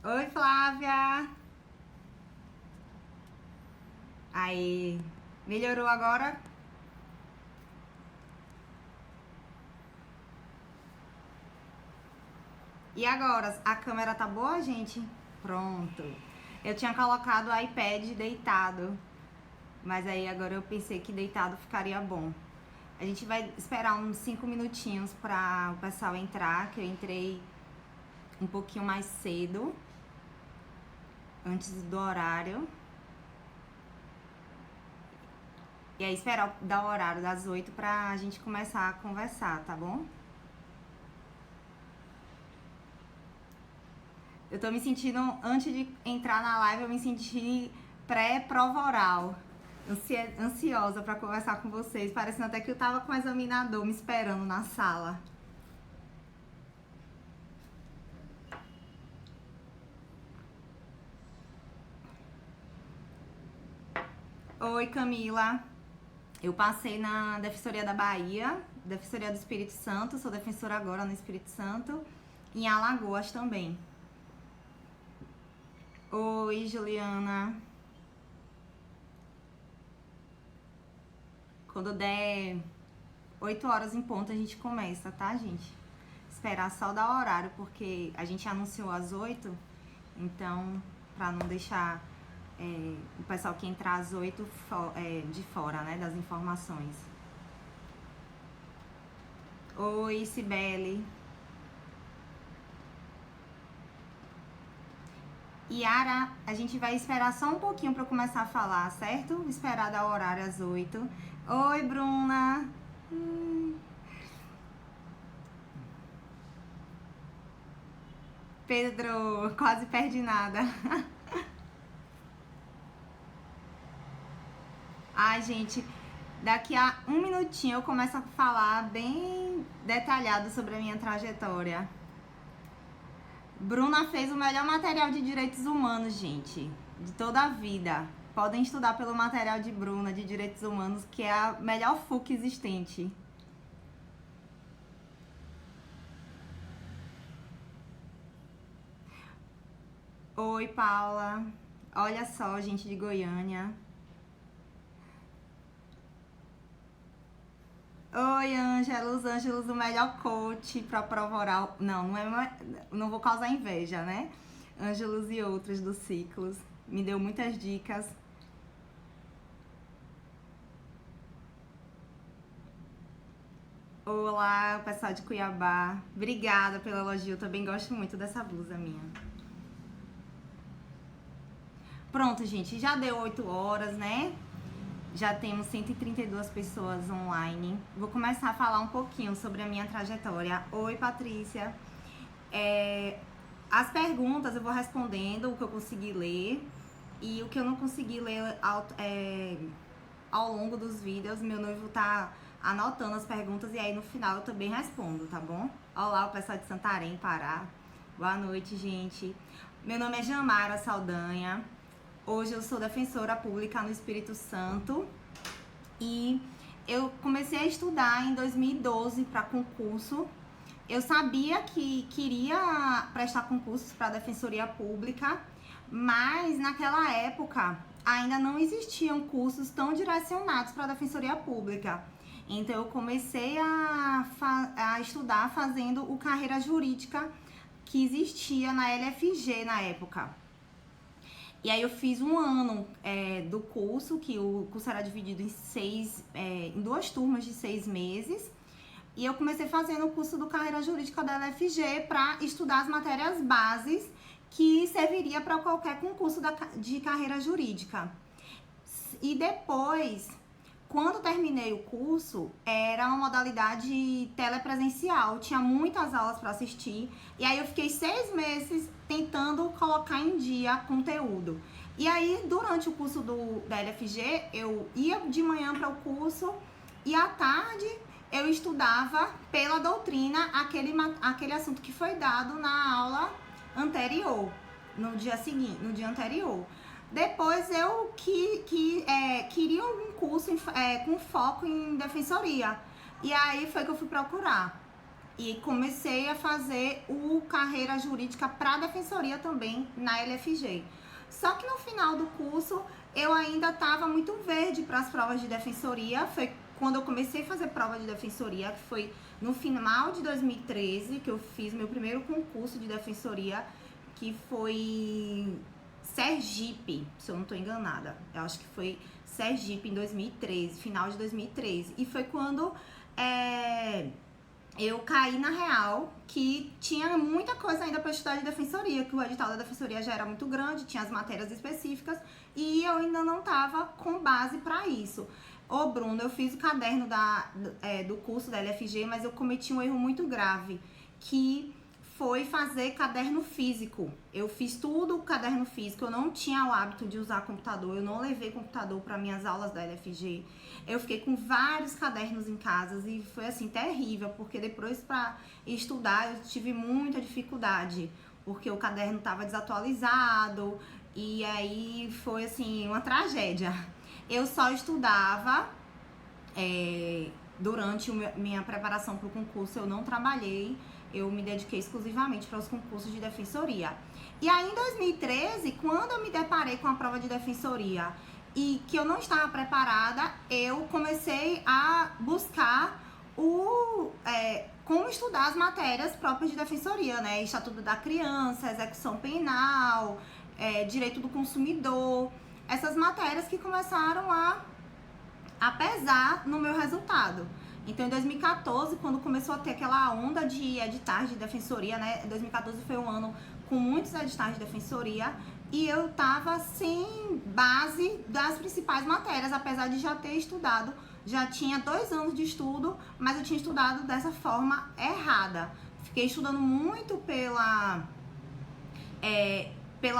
Oi, Flávia. Aí, melhorou agora? E agora? A câmera tá boa, gente? Pronto. Eu tinha colocado o iPad deitado, mas aí agora eu pensei que deitado ficaria bom. A gente vai esperar uns 5 minutinhos para o pessoal entrar, que eu entrei um pouquinho mais cedo, antes do horário. E aí esperar dar o horário das 8 pra gente começar a conversar, tá bom? Eu tô me sentindo, antes de entrar na live, eu me senti pré-prova oral. Ansiosa pra conversar com vocês. Parecendo até que eu tava com o examinador me esperando na sala. Oi, Camila. Eu passei na Defensoria da Bahia, Defensoria do Espírito Santo, sou defensora agora no Espírito Santo, e em Alagoas também. Oi, Juliana. Quando der 8 horas em ponto a gente começa, tá, gente? Esperar só dar o horário, porque a gente anunciou às 8, então, pra não deixar o pessoal que entrar às 8 de fora, né, das informações. Oi, Cibele. Yara, a gente vai esperar só um pouquinho pra eu começar a falar, certo? Esperar dar o horário às 8. Oi, Bruna. Pedro, quase perdi nada. Ai, gente, daqui a um minutinho eu começo a falar bem detalhado sobre a minha trajetória. Bruna fez o melhor material de direitos humanos, gente, de toda a vida. Podem estudar pelo material de Bruna, de direitos humanos, que é a melhor FUC existente. Oi, Paula. Olha só, gente de Goiânia. Oi, Ângelos, o melhor coach para prova oral. Não vou causar inveja, né? Ângelos e outros dos ciclos. Me deu muitas dicas. Olá, pessoal de Cuiabá. Obrigada pelo elogio. Eu também gosto muito dessa blusa minha. Pronto, gente. Já deu 8 horas, né? Já temos 132 pessoas online. Vou começar a falar um pouquinho sobre a minha trajetória. Oi, Patrícia. As perguntas eu vou respondendo o que eu consegui ler e o que eu não consegui ler ao longo dos vídeos. Meu noivo tá anotando as perguntas e aí no final eu também respondo, tá bom? Olá, o pessoal de Santarém, Pará. Boa noite, gente. Meu nome é Jamara Saldanha. Hoje eu sou defensora pública no Espírito Santo e eu comecei a estudar em 2012 para concurso. Eu sabia que queria prestar concursos para defensoria pública, mas naquela época ainda não existiam cursos tão direcionados para defensoria pública. Então eu comecei a estudar fazendo o carreira jurídica que existia na LFG na época. E aí eu fiz um ano do curso, que o curso era dividido em 2 turmas de 6 meses. E eu comecei fazendo o curso do Carreira Jurídica da LFG para estudar as matérias bases que serviria para qualquer concurso de carreira jurídica. E depois, quando terminei o curso, era uma modalidade telepresencial, tinha muitas aulas para assistir, e aí eu fiquei 6 meses tentando colocar em dia conteúdo. E aí, durante o curso da LFG, eu ia de manhã para o curso e à tarde eu estudava pela doutrina aquele assunto que foi dado na aula anterior, no dia anterior. Depois eu queria um curso com foco em defensoria. E aí foi que eu fui procurar. E comecei a fazer o carreira jurídica para defensoria também na LFG. Só que no final do curso eu ainda estava muito verde para as provas de defensoria. Foi quando eu comecei a fazer prova de defensoria, que foi no final de 2013, que eu fiz meu primeiro concurso de defensoria, que foi Sergipe, se eu não estou enganada. Eu acho que foi Sergipe em 2013, final de 2013. E foi quando eu caí na real que tinha muita coisa ainda para estudar de defensoria, que o edital da defensoria já era muito grande, tinha as matérias específicas e eu ainda não estava com base para isso. Ô Bruno, eu fiz o caderno do curso da LFG, mas eu cometi um erro muito grave, que foi fazer caderno físico. Eu fiz tudo o caderno físico, eu não tinha o hábito de usar computador, eu não levei computador para minhas aulas da LFG. Eu fiquei com vários cadernos em casa e foi assim terrível, porque depois para estudar eu tive muita dificuldade, porque o caderno estava desatualizado e aí foi assim uma tragédia. Eu só estudava durante minha preparação para o concurso, eu não trabalhei. Eu me dediquei exclusivamente para os concursos de defensoria. E aí, em 2013, quando eu me deparei com a prova de defensoria e que eu não estava preparada, eu comecei a buscar como estudar as matérias próprias de defensoria, né? Estatuto da Criança, execução penal, direito do consumidor. Essas matérias que começaram a pesar no meu resultado. Então, em 2014, quando começou a ter aquela onda de editais de defensoria, né? 2014 foi um ano com muitos editais de defensoria e eu tava sem base das principais matérias, apesar de já ter estudado. Já tinha 2 anos de estudo, mas eu tinha estudado dessa forma errada. Fiquei estudando muito pela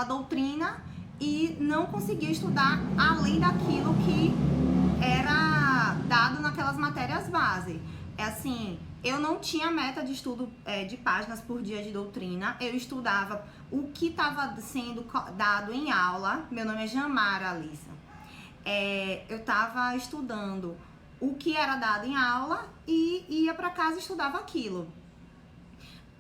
doutrina e não conseguia estudar além daquilo que era dado naquelas matérias base. Assim, eu não tinha meta de estudo de páginas por dia de doutrina, eu estudava o que estava sendo dado em aula. Meu nome é Jamara Alissa. Eu estava estudando o que era dado em aula e ia para casa e estudava aquilo.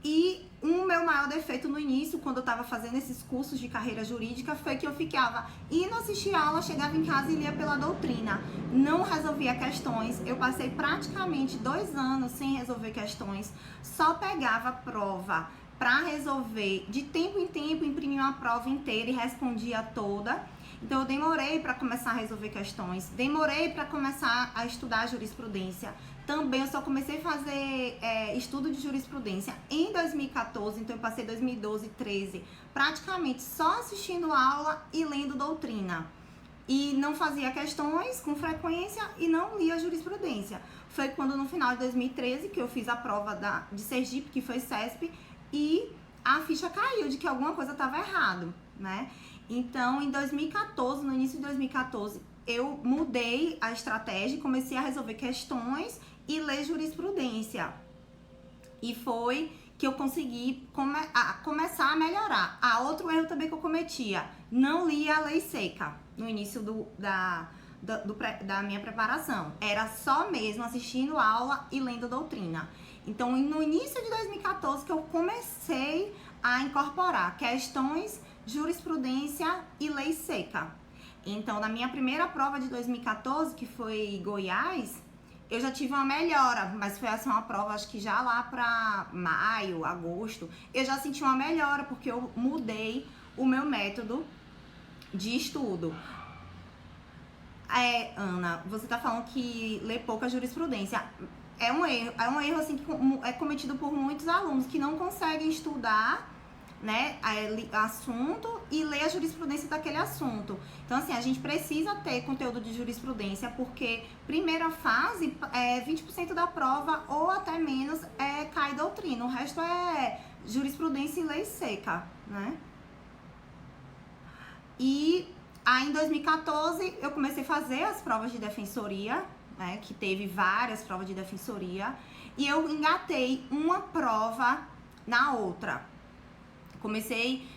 E o meu maior defeito no início, quando eu estava fazendo esses cursos de carreira jurídica, foi que eu ficava indo assistir aula, chegava em casa e lia pela doutrina. Não resolvia questões. Eu passei praticamente 2 anos sem resolver questões. Só pegava prova para resolver. De tempo em tempo, imprimia uma prova inteira e respondia toda. Então, eu demorei para começar a resolver questões. Demorei para começar a estudar jurisprudência. Também eu só comecei a fazer estudo de jurisprudência em 2014, então eu passei 2012, 13, praticamente só assistindo aula e lendo doutrina. E não fazia questões com frequência e não lia jurisprudência. Foi quando no final de 2013 que eu fiz a prova de Sergipe, que foi CESP, e a ficha caiu de que alguma coisa estava errado, né? Então, em 2014, no início de 2014, eu mudei a estratégia e comecei a resolver questões e ler jurisprudência. E foi que eu consegui começar a melhorar. Outro erro também que eu cometia, não lia a lei seca no início da minha preparação. Era só mesmo assistindo aula e lendo doutrina. Então, no início de 2014 que eu comecei a incorporar questões, jurisprudência e lei seca. Então, na minha primeira prova de 2014, que foi Goiás, eu já tive uma melhora, mas foi assim uma prova, acho que já lá para maio, agosto, eu já senti uma melhora, porque eu mudei o meu método de estudo. Ana, você tá falando que lê pouca jurisprudência. É um erro assim, que é cometido por muitos alunos que não conseguem estudar, né, assunto e ler a jurisprudência daquele assunto. Então, assim, a gente precisa ter conteúdo de jurisprudência, porque primeira fase, 20% da prova ou até menos cai doutrina, o resto é jurisprudência e lei seca, né? E aí, em 2014, eu comecei a fazer as provas de defensoria, né, que teve várias provas de defensoria, e eu engatei uma prova na outra. Comecei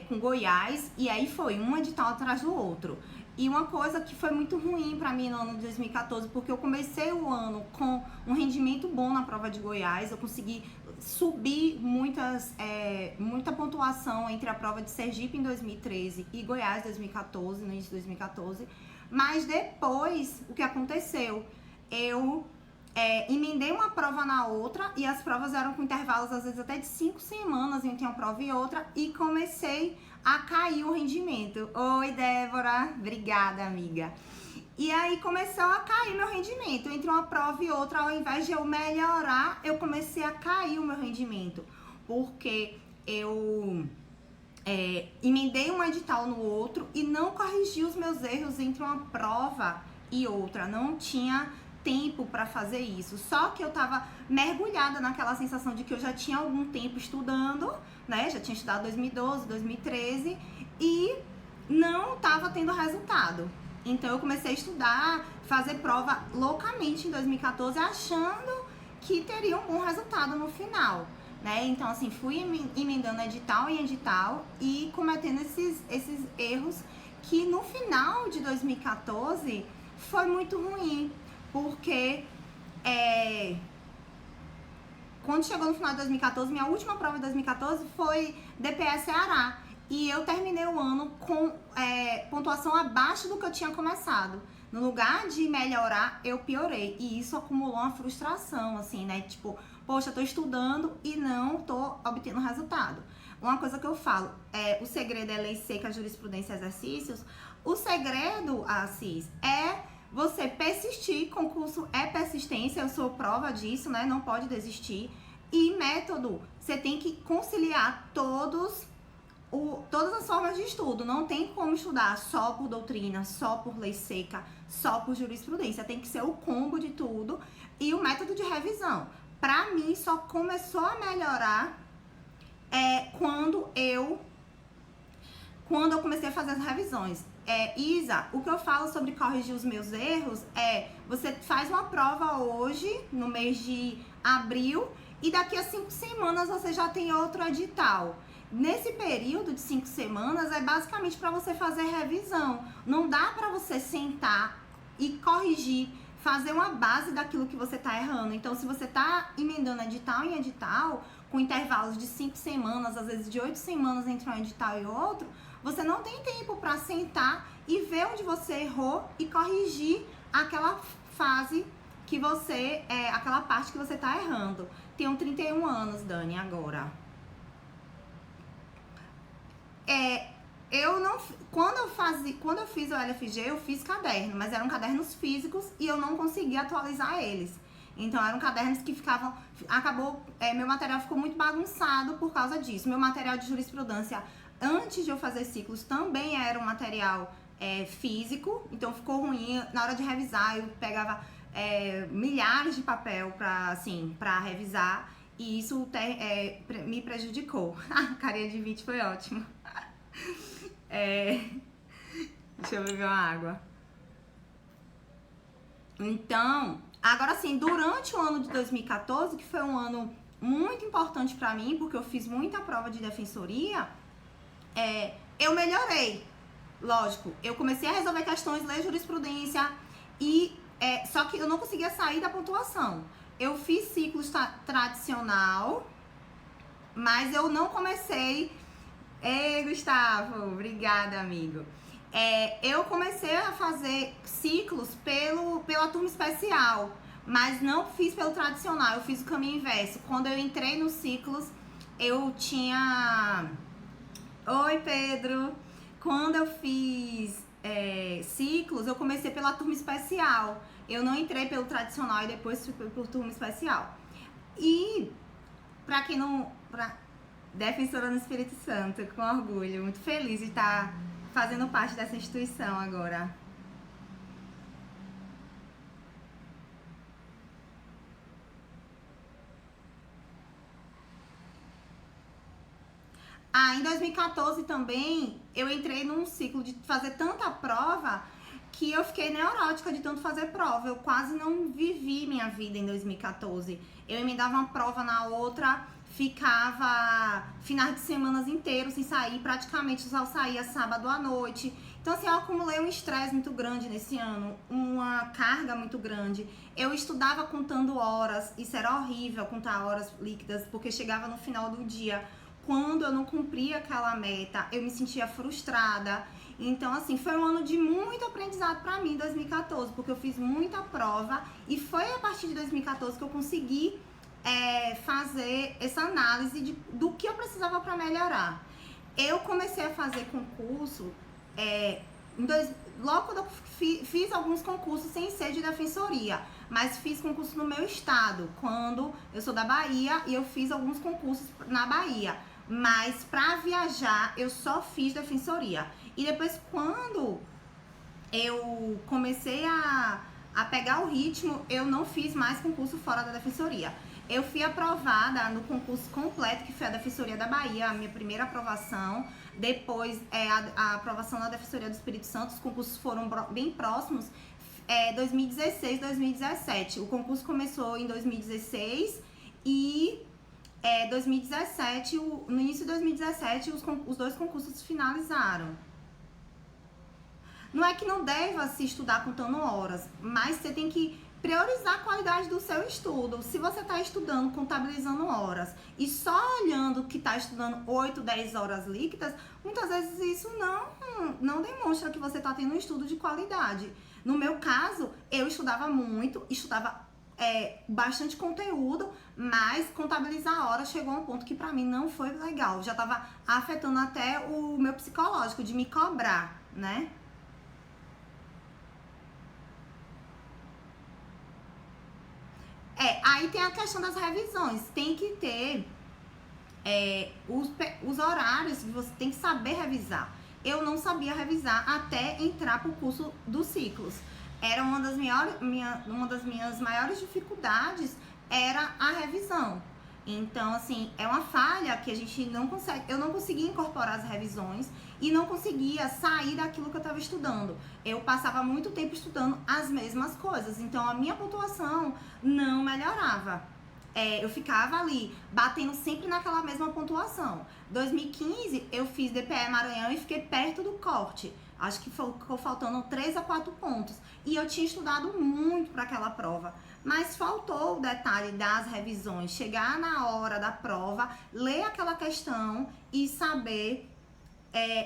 com Goiás e aí foi um edital atrás do outro. E uma coisa que foi muito ruim pra mim no ano de 2014, porque eu comecei o ano com um rendimento bom na prova de Goiás, eu consegui subir muita pontuação entre a prova de Sergipe em 2013 e Goiás em 2014, no início de 2014. Mas depois, o que aconteceu? Eu emendei uma prova na outra e as provas eram com intervalos às vezes até de 5 semanas entre uma prova e outra e comecei a cair o rendimento. Oi, Débora, obrigada, amiga. E aí começou a cair meu rendimento entre uma prova e outra, ao invés de eu melhorar, eu comecei a cair o meu rendimento, porque eu emendei um edital no outro e não corrigi os meus erros entre uma prova e outra, não tinha tempo para fazer isso, só que eu tava mergulhada naquela sensação de que eu já tinha algum tempo estudando, né, já tinha estudado 2012, 2013 e não tava tendo resultado. Então eu comecei a estudar, fazer prova loucamente em 2014, achando que teria um bom resultado no final, né? Então assim, fui emendando edital em edital e cometendo esses erros que no final de 2014 foi muito ruim. Porque quando chegou no final de 2014, minha última prova de 2014 foi DPS Ceará. E eu terminei o ano com pontuação abaixo do que eu tinha começado. No lugar de melhorar, eu piorei. E isso acumulou uma frustração, assim, né? Tipo, poxa, eu tô estudando e não tô obtendo resultado. Uma coisa que eu falo, o segredo é lei seca, jurisprudência e exercícios. O segredo, Assis, você persistir, concurso é persistência, eu sou prova disso, né? Não pode desistir. E método, você tem que conciliar todas as formas de estudo. Não tem como estudar só por doutrina, só por lei seca, só por jurisprudência. Tem que ser o combo de tudo. E o método de revisão. Pra mim, só começou a melhorar quando eu comecei a fazer as revisões. Isa, o que eu falo sobre corrigir os meus erros você faz uma prova hoje, no mês de abril, e daqui a 5 semanas você já tem outro edital. Nesse período de 5 semanas é basicamente para você fazer revisão. Não dá para você sentar e corrigir, fazer uma base daquilo que você tá errando. Então, se você tá emendando edital em edital, com intervalos de 5 semanas, às vezes de 8 semanas entre um edital e outro, você não tem tempo para sentar e ver onde você errou e corrigir aquela fase que você, aquela parte que você tá errando. Tenho 31 anos, Dani, agora. Quando eu fiz o LFG, eu fiz caderno, mas eram cadernos físicos e eu não conseguia atualizar eles. Então eram cadernos que meu material ficou muito bagunçado por causa disso. Meu material de jurisprudência, antes de eu fazer ciclos, também era um material físico, então ficou ruim. Na hora de revisar, eu pegava milhares de papel pra revisar, e isso me prejudicou. A carinha de vídeo foi ótima. Deixa eu beber uma água. Então, agora sim, durante o ano de 2014, que foi um ano muito importante pra mim, porque eu fiz muita prova de defensoria, eu melhorei. Lógico, eu comecei a resolver questões, ler jurisprudência, só que eu não conseguia sair da pontuação. Eu fiz ciclos tradicional, mas eu não comecei... Ei, Gustavo, obrigada, amigo. Eu comecei a fazer ciclos pela turma especial, mas não fiz pelo tradicional, eu fiz o caminho inverso. Quando eu entrei nos ciclos, eu tinha... Oi, Pedro! Quando eu fiz ciclos, eu comecei pela turma especial. Eu não entrei pelo tradicional e depois fui por turma especial. E, pra quem não... Defensora no Espírito Santo, com orgulho, muito feliz de estar fazendo parte dessa instituição agora. Em 2014 também, eu entrei num ciclo de fazer tanta prova que eu fiquei neurótica de tanto fazer prova. Eu quase não vivi minha vida em 2014. Eu emendava uma prova na outra, ficava finais de semanas inteiros sem sair, praticamente só saía sábado à noite. Então, assim, eu acumulei um estresse muito grande nesse ano, uma carga muito grande. Eu estudava contando horas, isso era horrível, contar horas líquidas, porque chegava no final do dia, quando eu não cumpria aquela meta, eu me sentia frustrada. Então, assim, foi um ano de muito aprendizado pra mim, 2014, porque eu fiz muita prova e foi a partir de 2014 que eu consegui fazer essa análise do que eu precisava pra melhorar. Eu comecei a fazer concurso logo quando eu fiz alguns concursos sem ser de defensoria, mas fiz concurso no meu estado, quando eu sou da Bahia e eu fiz alguns concursos na Bahia, mas pra viajar eu só fiz defensoria. E depois, quando eu comecei a pegar o ritmo, eu não fiz mais concurso fora da defensoria. Eu fui aprovada no concurso completo, que foi a Defensoria da Bahia, a minha primeira aprovação. Depois, a aprovação na Defensoria do Espírito Santo, os concursos foram bem próximos, 2016, 2017. O concurso começou em 2016 e 2017, no início de 2017, os dois concursos finalizaram. Não é que não deva se estudar contando horas, mas você tem que priorizar a qualidade do seu estudo. Se você está estudando, contabilizando horas e só olhando que está estudando 8, 10 horas líquidas, muitas vezes isso não demonstra que você está tendo um estudo de qualidade. No meu caso, eu estudava muito, estudava bastante conteúdo, mas contabilizar horas chegou a um ponto que pra mim não foi legal. Já estava afetando até o meu psicológico, de me cobrar, né? Aí tem a questão das revisões. Tem que ter os horários, você tem que saber revisar. Eu não sabia revisar até entrar pro curso dos ciclos. Era uma das minhas maiores dificuldades, era a revisão. Então, assim, é uma falha que a gente não consegue. Eu não conseguia incorporar as revisões e não conseguia sair daquilo que eu estava estudando. Eu passava muito tempo estudando as mesmas coisas, então a minha pontuação não melhorava. Eu ficava ali, batendo sempre naquela mesma pontuação. 2015, eu fiz DPE Maranhão e fiquei perto do corte. Acho que ficou faltando 3 a 4 pontos. E eu tinha estudado muito para aquela prova. Mas faltou o detalhe das revisões. Chegar na hora da prova, ler aquela questão e saber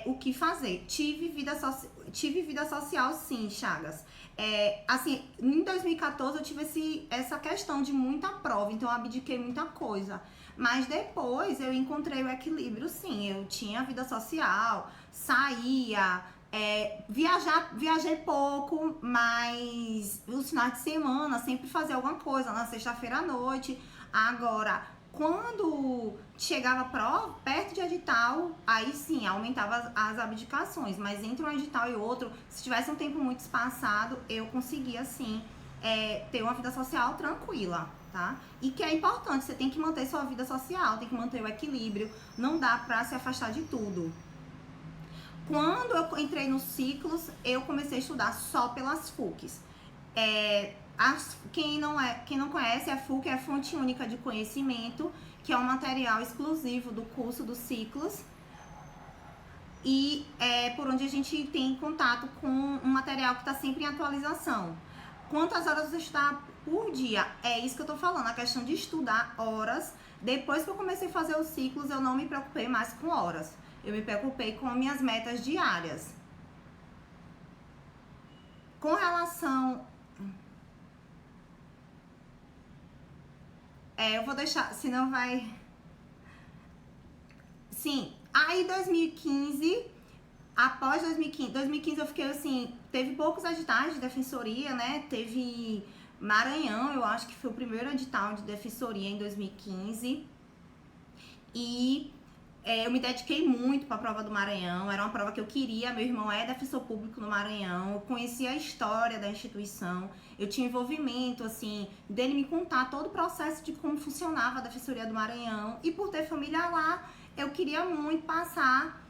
o que fazer. Tive vida social, sim, Chagas. Assim, em 2014 eu tive essa questão de muita prova, então eu abdiquei muita coisa. Mas depois eu encontrei o equilíbrio, sim. Eu tinha vida social, saía, viajei pouco, mas os finais de semana sempre fazia alguma coisa, na sexta-feira à noite. Agora, quando chegava perto de edital, aí sim, aumentava as abdicações. Mas entre um edital e outro, se tivesse um tempo muito espaçado, eu conseguia, sim, ter uma vida social tranquila, tá? E que é importante, você tem que manter sua vida social, tem que manter o equilíbrio, não dá pra se afastar de tudo. Quando eu entrei nos ciclos, eu comecei a estudar só pelas FUCs. Quem não conhece, a FUC é a Fonte Única de Conhecimento, que é um material exclusivo do curso dos ciclos. E é por onde a gente tem contato com um material que está sempre em atualização. Quantas horas você estudar por dia? É isso que eu tô falando, a questão de estudar horas. Depois que eu comecei a fazer os ciclos, eu não me preocupei mais com horas. Eu me preocupei com minhas metas diárias. Com relação... eu vou deixar, senão vai... Sim, aí 2015, após 2015 eu fiquei assim, teve poucos editais de defensoria, né? Teve Maranhão, eu acho que foi o primeiro edital de defensoria em 2015. E eu me dediquei muito para a prova do Maranhão, era uma prova que eu queria, meu irmão é defensor público no Maranhão, eu conhecia a história da instituição, eu tinha envolvimento, assim, dele me contar todo o processo de como funcionava a Defensoria do Maranhão, e por ter família lá, eu queria muito passar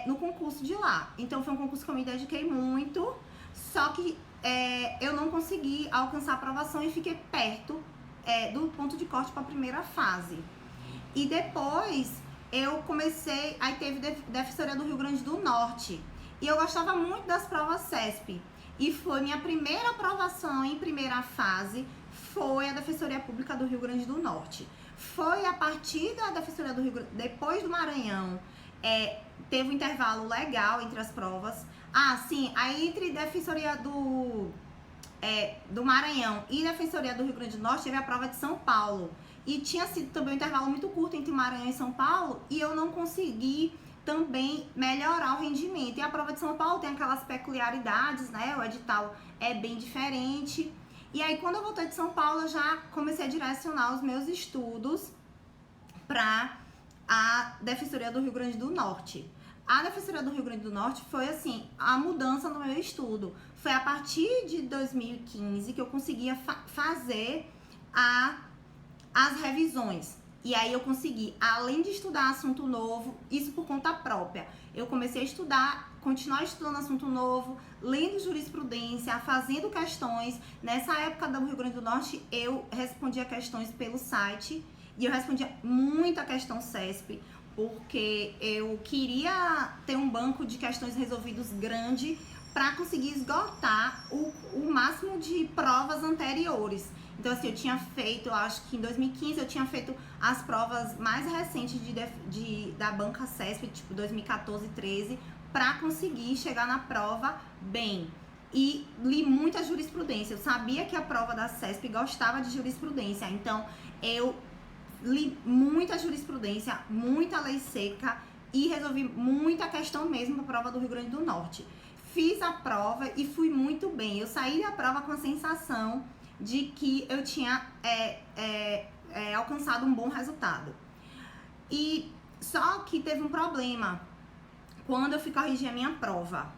no concurso de lá. Então foi um concurso que eu me dediquei muito, só que eu não consegui alcançar a aprovação e fiquei perto do ponto de corte para a primeira fase. E depois eu comecei, aí teve Defensoria do Rio Grande do Norte. E eu gostava muito das provas CESP. E foi minha primeira aprovação em primeira fase, foi a Defensoria Pública do Rio Grande do Norte. Foi a partir da Defensoria do Rio Grande, depois do Maranhão, teve um intervalo legal entre as provas. Ah, sim, aí entre Defensoria do Maranhão e Defensoria do Rio Grande do Norte teve a prova de São Paulo. E tinha sido também um intervalo muito curto entre Maranhão e São Paulo, e eu não consegui também melhorar o rendimento. E a prova de São Paulo tem aquelas peculiaridades, né? O edital é bem diferente. E aí, quando eu voltei de São Paulo, eu já comecei a direcionar os meus estudos para a Defensoria do Rio Grande do Norte. A Defensoria do Rio Grande do Norte foi, assim, a mudança no meu estudo. Foi a partir de 2015 que eu conseguia fazer as revisões. E aí eu consegui, além de estudar assunto novo, isso por conta própria, eu comecei a estudar, continuar estudando assunto novo, lendo jurisprudência, fazendo questões. Nessa época do Rio Grande do Norte, eu respondia questões pelo site e eu respondia muita questão CESP, porque eu queria ter um banco de questões resolvidos grande para conseguir esgotar o máximo de provas anteriores. Então, assim, eu tinha feito, eu acho que em 2015 eu tinha feito as provas mais recentes da banca CESP, tipo 2014, 13, para conseguir chegar na prova bem. E li muita jurisprudência. Eu sabia que a prova da CESP gostava de jurisprudência, então eu li muita jurisprudência, muita lei seca e resolvi muita questão mesmo para a prova do Rio Grande do Norte. Fiz a prova e fui muito bem. Eu saí da prova com a sensação de que eu tinha alcançado um bom resultado. E só que teve um problema quando eu fui corrigir a minha prova.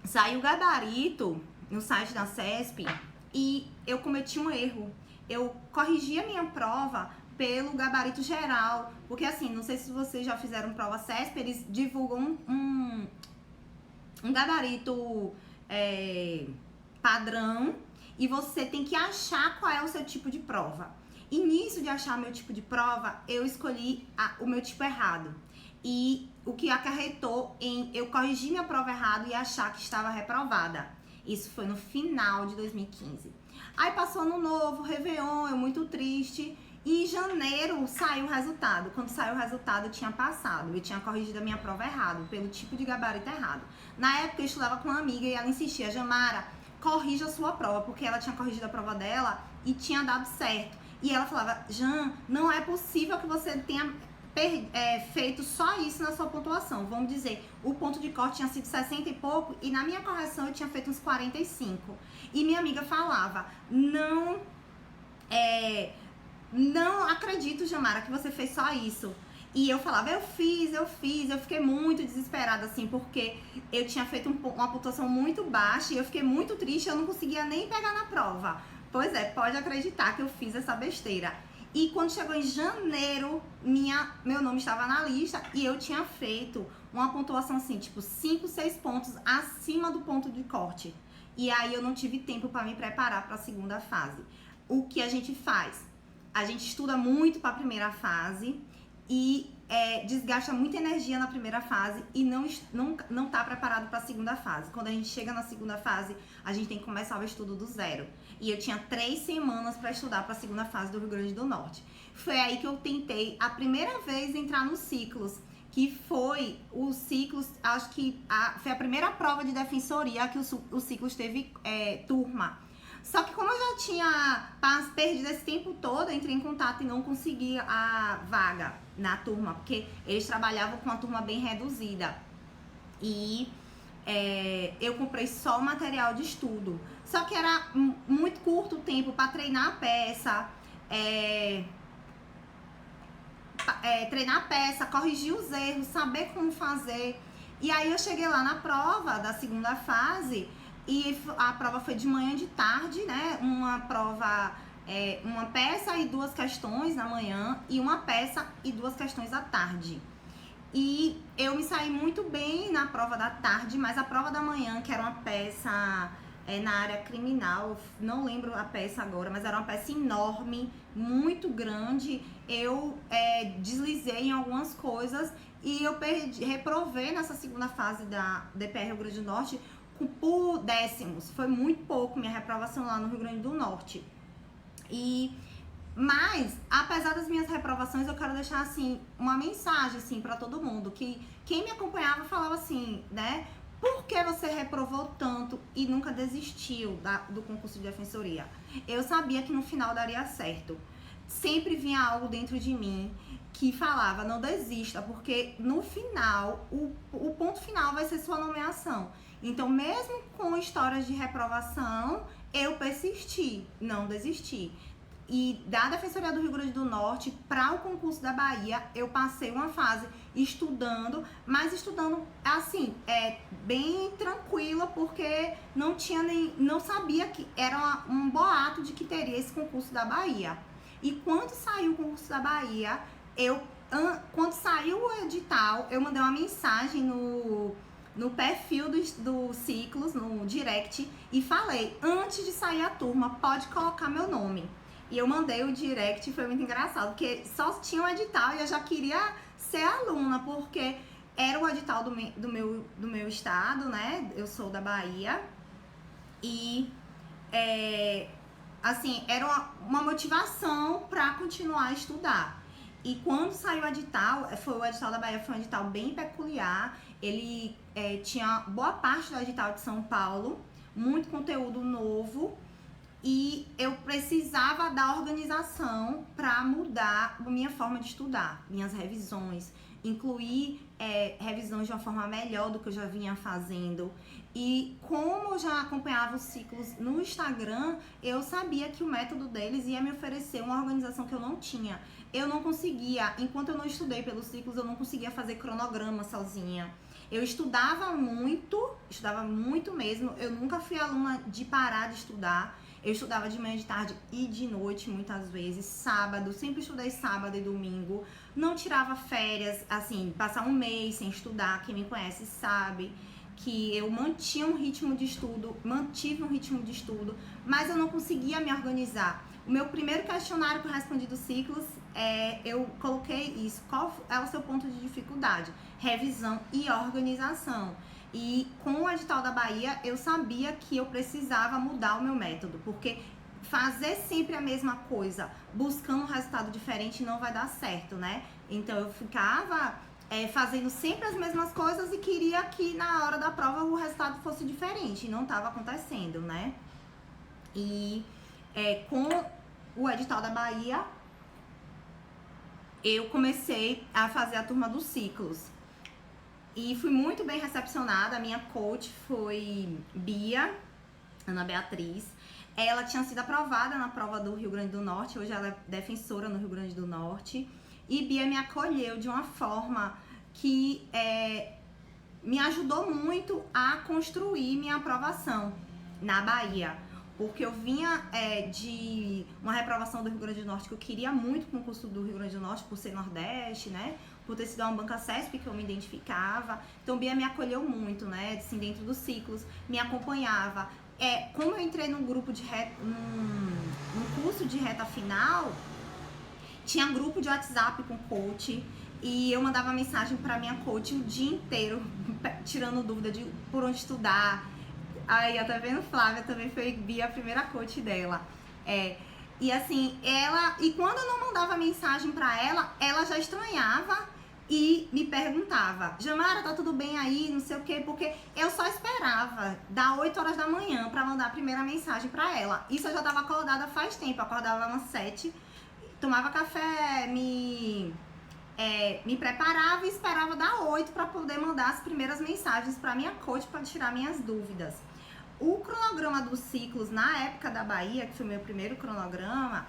Saiu o gabarito no site da CESP e eu cometi um erro. Eu corrigi a minha prova pelo gabarito geral, porque assim, não sei se vocês já fizeram prova CESP, eles divulgam um gabarito padrão e você tem que achar qual é o seu tipo de prova. E nisso de achar meu tipo de prova, eu escolhi o meu tipo errado. E o que acarretou em eu corrigir minha prova errado e achar que estava reprovada. Isso foi no final de 2015. Aí passou ano novo, Réveillon, eu muito triste. E em janeiro saiu o resultado. Quando saiu o resultado, eu tinha passado. Eu tinha corrigido a minha prova errado, pelo tipo de gabarito errado. Na época, eu estudava com uma amiga e ela insistia: Jamara, corrija a sua prova, porque ela tinha corrigido a prova dela e tinha dado certo. E ela falava: Jan, não é possível que você tenha feito só isso na sua pontuação. Vamos dizer, o ponto de corte tinha sido 60 e pouco e na minha correção eu tinha feito uns 45. E minha amiga falava: não acredito, Jamara, que você fez só isso. E eu falava: eu fiz. Eu fiquei muito desesperada, assim, porque eu tinha feito uma pontuação muito baixa e eu fiquei muito triste, eu não conseguia nem pegar na prova. Pois é, pode acreditar que eu fiz essa besteira. E quando chegou em janeiro, meu nome estava na lista e eu tinha feito uma pontuação assim, tipo 5, 6 pontos acima do ponto de corte. E aí eu não tive tempo para me preparar para a segunda fase. O que a gente faz? A gente estuda muito para a primeira fase e desgasta muita energia na primeira fase e não tá preparado para a segunda fase. Quando a gente chega na segunda fase, a gente tem que começar o estudo do zero. E eu tinha 3 semanas para estudar para a segunda fase do Rio Grande do Norte. Foi aí que eu tentei a primeira vez entrar nos ciclos, que foi os ciclos, acho que foi a primeira prova de defensoria que o ciclos teve turma. Só que como eu já tinha perdido esse tempo todo, eu entrei em contato e não consegui a vaga na turma, porque eles trabalhavam com uma turma bem reduzida. E eu comprei só o material de estudo. Só que era muito curto o tempo para treinar a peça, corrigir os erros, saber como fazer. E aí eu cheguei lá na prova da segunda fase e a prova foi de manhã e de tarde, né? Uma prova, uma peça e 2 questões na manhã e uma peça e 2 questões à tarde. E eu me saí muito bem na prova da tarde, mas a prova da manhã, que era uma peça na área criminal, não lembro a peça agora, mas era uma peça enorme, muito grande. Eu deslizei em algumas coisas e eu reprovei nessa segunda fase da DPR Rio Grande do Norte por décimos. Foi muito pouco minha reprovação lá no Rio Grande do Norte. Mas, apesar das minhas reprovações, eu quero deixar, assim, uma mensagem, assim, pra todo mundo, que quem me acompanhava falava assim, né, por que você reprovou tanto e nunca desistiu do concurso de defensoria? Eu sabia que no final daria certo. Sempre vinha algo dentro de mim que falava, não desista, porque no final, o ponto final vai ser sua nomeação. Então, mesmo com histórias de reprovação, eu persisti, não desisti. E da Defensoria do Rio Grande do Norte para o concurso da Bahia, eu passei uma fase estudando, mas estudando assim, bem tranquila, porque não sabia que era um boato de que teria esse concurso da Bahia. E quando saiu o concurso da Bahia, quando saiu o edital, eu mandei uma mensagem no perfil do Ciclos, no direct, e falei, antes de sair a turma, pode colocar meu nome. E eu mandei o direct, foi muito engraçado, porque só tinha um edital e eu já queria ser aluna, porque era o edital do meu estado, né? Eu sou da Bahia. E, assim, era uma motivação para continuar a estudar. E quando saiu o edital, o edital da Bahia foi um edital bem peculiar. Ele tinha boa parte do edital de São Paulo, muito conteúdo novo. E eu precisava da organização para mudar a minha forma de estudar, minhas revisões, incluir revisões de uma forma melhor do que eu já vinha fazendo. E como eu já acompanhava os ciclos no Instagram, eu sabia que o método deles ia me oferecer uma organização que eu não tinha. Eu não conseguia, enquanto eu não estudei pelos ciclos, eu não conseguia fazer cronograma sozinha. Eu estudava muito mesmo. Eu nunca fui aluna de parar de estudar. Eu estudava de manhã, de tarde e de noite, muitas vezes. Sábado, sempre estudei sábado e domingo. Não tirava férias, assim, passar um mês sem estudar. Quem me conhece sabe que eu mantive um ritmo de estudo, mas eu não conseguia me organizar. O meu primeiro questionário que eu respondi dos ciclos, eu coloquei isso. Qual é o seu ponto de dificuldade? Revisão e organização. E com o edital da Bahia, eu sabia que eu precisava mudar o meu método, porque fazer sempre a mesma coisa, buscando um resultado diferente, não vai dar certo, né? Então eu ficava fazendo sempre as mesmas coisas e queria que na hora da prova o resultado fosse diferente, e não estava acontecendo, né? E com o edital da Bahia, eu comecei a fazer a turma dos ciclos. E fui muito bem recepcionada. A minha coach foi Bia, Ana Beatriz. Ela tinha sido aprovada na prova do Rio Grande do Norte. Hoje ela é defensora no Rio Grande do Norte. E Bia me acolheu de uma forma que me ajudou muito a construir minha aprovação na Bahia. Porque eu vinha de uma reprovação do Rio Grande do Norte, que eu queria muito o concurso do Rio Grande do Norte, por ser Nordeste, né? Por ter sido uma banca CESP que eu me identificava. Então, Bia me acolheu muito, né? Assim, dentro dos ciclos, me acompanhava. Como eu entrei num grupo num curso de reta final, tinha grupo de WhatsApp com coach. E eu mandava mensagem pra minha coach o dia inteiro, tirando dúvida de por onde estudar. Aí, tá vendo? Flávia também foi Bia, a primeira coach dela. E assim, e quando eu não mandava mensagem pra ela, ela já estranhava e me perguntava, Jamara, tá tudo bem aí? Não sei o quê, porque eu só esperava dar 8 horas da manhã pra mandar a primeira mensagem pra ela. Isso eu já tava acordada faz tempo, eu acordava umas 7, tomava café, me preparava e esperava dar 8 pra poder mandar as primeiras mensagens pra minha coach pra tirar minhas dúvidas. O cronograma dos ciclos na época da Bahia, que foi o meu primeiro cronograma,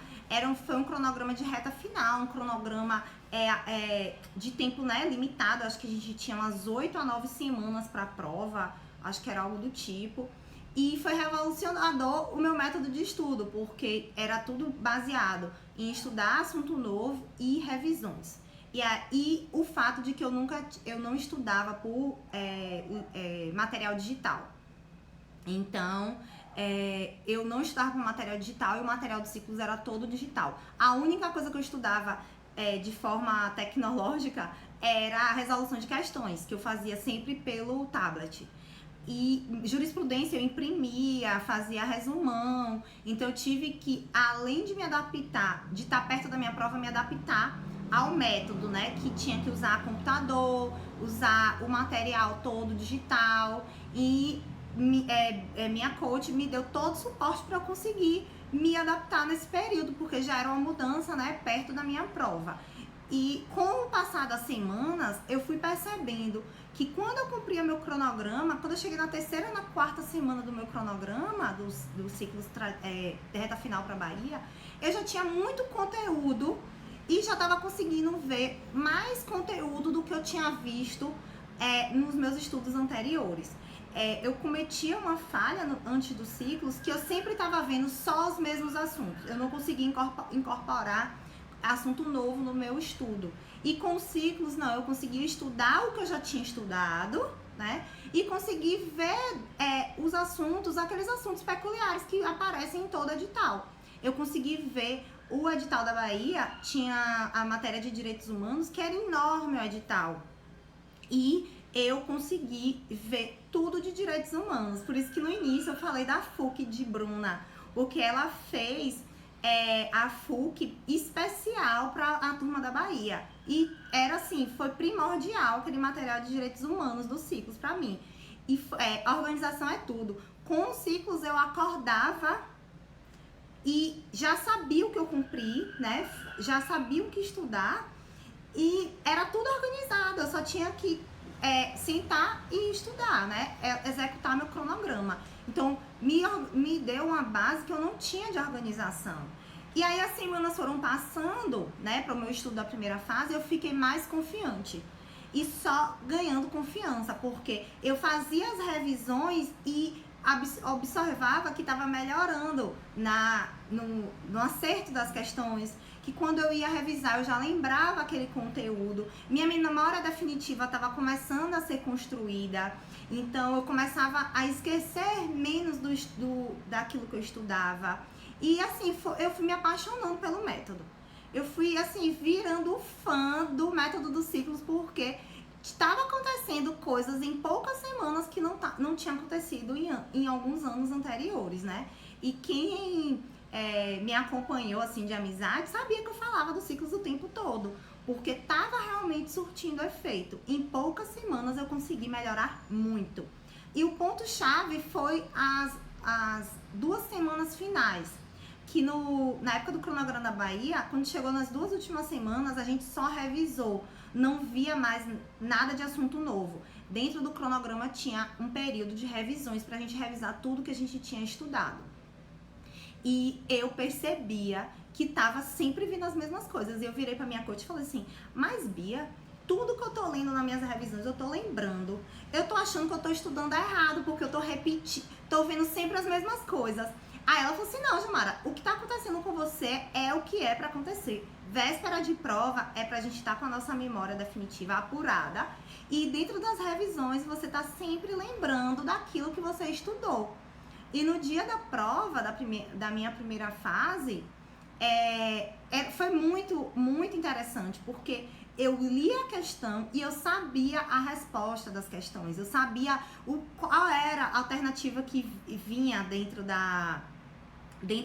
foi um cronograma de reta final, um cronograma de tempo, né, limitado. Acho que a gente tinha umas 8 a 9 semanas para a prova, acho que era algo do tipo. E foi revolucionador o meu método de estudo, porque era tudo baseado em estudar assunto novo e revisões. E o fato de que eu não estudava por material digital. Então, eu não estudava com material digital e o material dos ciclos era todo digital. A única coisa que eu estudava de forma tecnológica era a resolução de questões, que eu fazia sempre pelo tablet. E jurisprudência eu imprimia, fazia resumão, então eu tive que, além de me adaptar, de estar perto da minha prova, me adaptar ao método, né, que tinha que usar computador, usar o material todo digital, e minha coach me deu todo o suporte para eu conseguir me adaptar nesse período, porque já era uma mudança, né, perto da minha prova. E com o passar das semanas, eu fui percebendo que quando eu cumpria meu cronograma, quando eu cheguei na terceira, na quarta semana do meu cronograma, dos ciclos de reta final para Bahia, eu já tinha muito conteúdo e já estava conseguindo ver mais conteúdo do que eu tinha visto nos meus estudos anteriores. Eu cometia uma falha antes dos ciclos, que eu sempre estava vendo só os mesmos assuntos. Eu não conseguia incorporar assunto novo no meu estudo. E com os ciclos, não, eu conseguia estudar o que eu já tinha estudado, né? E conseguir ver os assuntos, aqueles assuntos peculiares que aparecem em todo edital. Eu consegui ver o edital da Bahia, tinha a matéria de direitos humanos, que era enorme o edital. E eu consegui ver tudo de direitos humanos. Por isso que no início eu falei da FUC de Bruna, porque ela fez a FUC especial para a turma da Bahia. E era assim, foi primordial aquele material de direitos humanos dos ciclos para mim. E a organização é tudo. Com os ciclos eu acordava e já sabia o que eu cumpri, né? Já sabia o que estudar e era tudo organizado. Eu só tinha que sentar e estudar, né? Executar meu cronograma. Então, me deu uma base que eu não tinha de organização. E aí as semanas foram passando, né, para o meu estudo da primeira fase, eu fiquei mais confiante. E só ganhando confiança, porque eu fazia as revisões e observava que estava melhorando no acerto das questões, que quando eu ia revisar eu já lembrava aquele conteúdo, minha memória definitiva estava começando a ser construída, então eu começava a esquecer menos daquilo que eu estudava. E assim, eu fui me apaixonando pelo método. Eu fui assim, virando fã do método dos ciclos, porque estava acontecendo coisas em poucas semanas que não tinha acontecido em alguns anos anteriores, né? E quem me acompanhou assim de amizade sabia que eu falava dos ciclos o tempo todo, porque estava realmente surtindo efeito. Em poucas semanas eu consegui melhorar muito. E o ponto-chave foi as 2 semanas finais, que na época do cronograma da Bahia, quando chegou nas 2 últimas semanas, a gente só revisou, não via mais nada de assunto novo. Dentro do cronograma tinha um período de revisões pra gente revisar tudo que a gente tinha estudado. E eu percebia que tava sempre vindo as mesmas coisas. E eu virei pra minha coach e falei assim, mas Bia, tudo que eu tô lendo nas minhas revisões, eu tô lembrando. Eu tô achando que eu tô estudando errado, porque eu tô repetindo, tô vendo sempre as mesmas coisas. Aí ela falou assim, não, Gilmara, o que tá acontecendo com você é o que é pra acontecer. Véspera de prova é pra gente estar com a nossa memória definitiva apurada. E dentro das revisões você tá sempre lembrando daquilo que você estudou. E no dia da prova, da minha primeira fase, foi muito, muito interessante, porque eu li a questão e eu sabia a resposta das questões. Eu sabia qual era a alternativa que vinha dentro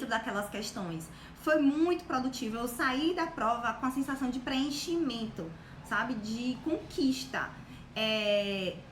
daquelas questões. Foi muito produtivo. Eu saí da prova com a sensação de preenchimento, sabe? De conquista.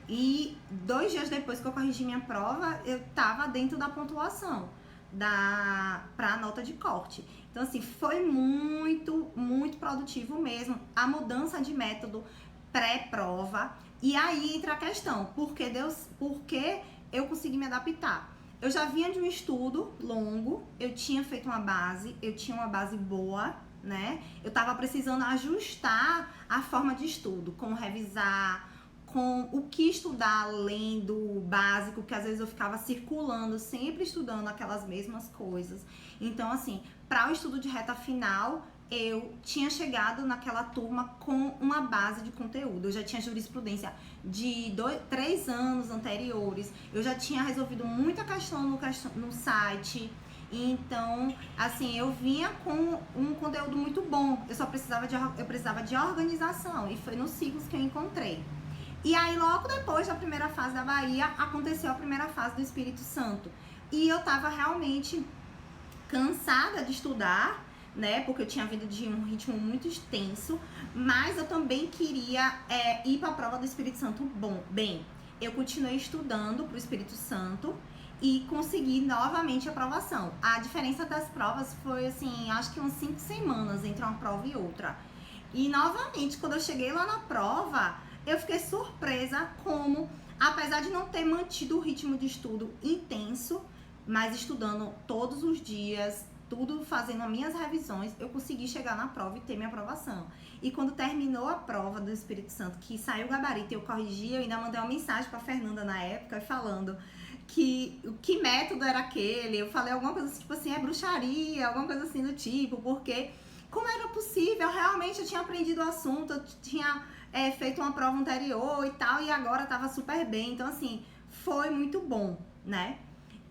E 2 dias depois que eu corrigi minha prova, eu tava dentro da pontuação para a nota de corte. Então, assim, foi muito, muito produtivo mesmo. A mudança de método pré-prova. E aí entra a questão, por que eu consegui me adaptar? Eu já vinha de um estudo longo, eu tinha feito uma base, eu tinha uma base boa, né? Eu tava precisando ajustar a forma de estudo, como revisar, com o que estudar além do básico, que às vezes eu ficava circulando, sempre estudando aquelas mesmas coisas. Então, assim, para o estudo de reta final, eu tinha chegado naquela turma com uma base de conteúdo. Eu já tinha jurisprudência de 3 anos anteriores. Eu já tinha resolvido muita questão no site. Então, assim, eu vinha com um conteúdo muito bom. Eu precisava de organização. E foi nos ciclos que eu encontrei. E aí, logo depois da primeira fase da Bahia, aconteceu a primeira fase do Espírito Santo. E eu tava realmente cansada de estudar, né? Porque eu tinha vindo de um ritmo muito extenso, mas eu também queria ir para a prova do Espírito Santo bem. Eu continuei estudando para o Espírito Santo e consegui novamente a aprovação. A diferença das provas foi, assim, acho que umas 5 semanas entre uma prova e outra. E novamente, quando eu cheguei lá na prova, eu fiquei surpresa como, apesar de não ter mantido o ritmo de estudo intenso, mas estudando todos os dias, tudo fazendo as minhas revisões, eu consegui chegar na prova e ter minha aprovação. E quando terminou a prova do Espírito Santo, que saiu o gabarito e eu corrigi, eu ainda mandei uma mensagem pra Fernanda na época, falando que método era aquele. Eu falei alguma coisa assim, tipo assim, é bruxaria, alguma coisa assim do tipo, porque como era possível, realmente eu tinha aprendido o assunto, eu tinha feito uma prova anterior e tal, e agora tava super bem. Então, assim, foi muito bom, né?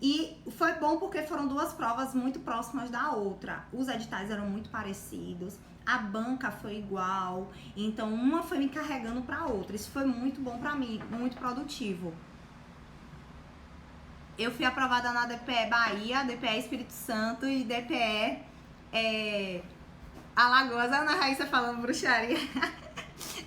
E foi bom porque foram 2 provas muito próximas da outra. Os editais eram muito parecidos, a banca foi igual, então uma foi me carregando para outra. Isso foi muito bom para mim, muito produtivo. Eu fui aprovada na DPE Bahia, DPE Espírito Santo e DPE Alagoas. A Ana Raíssa falando bruxaria.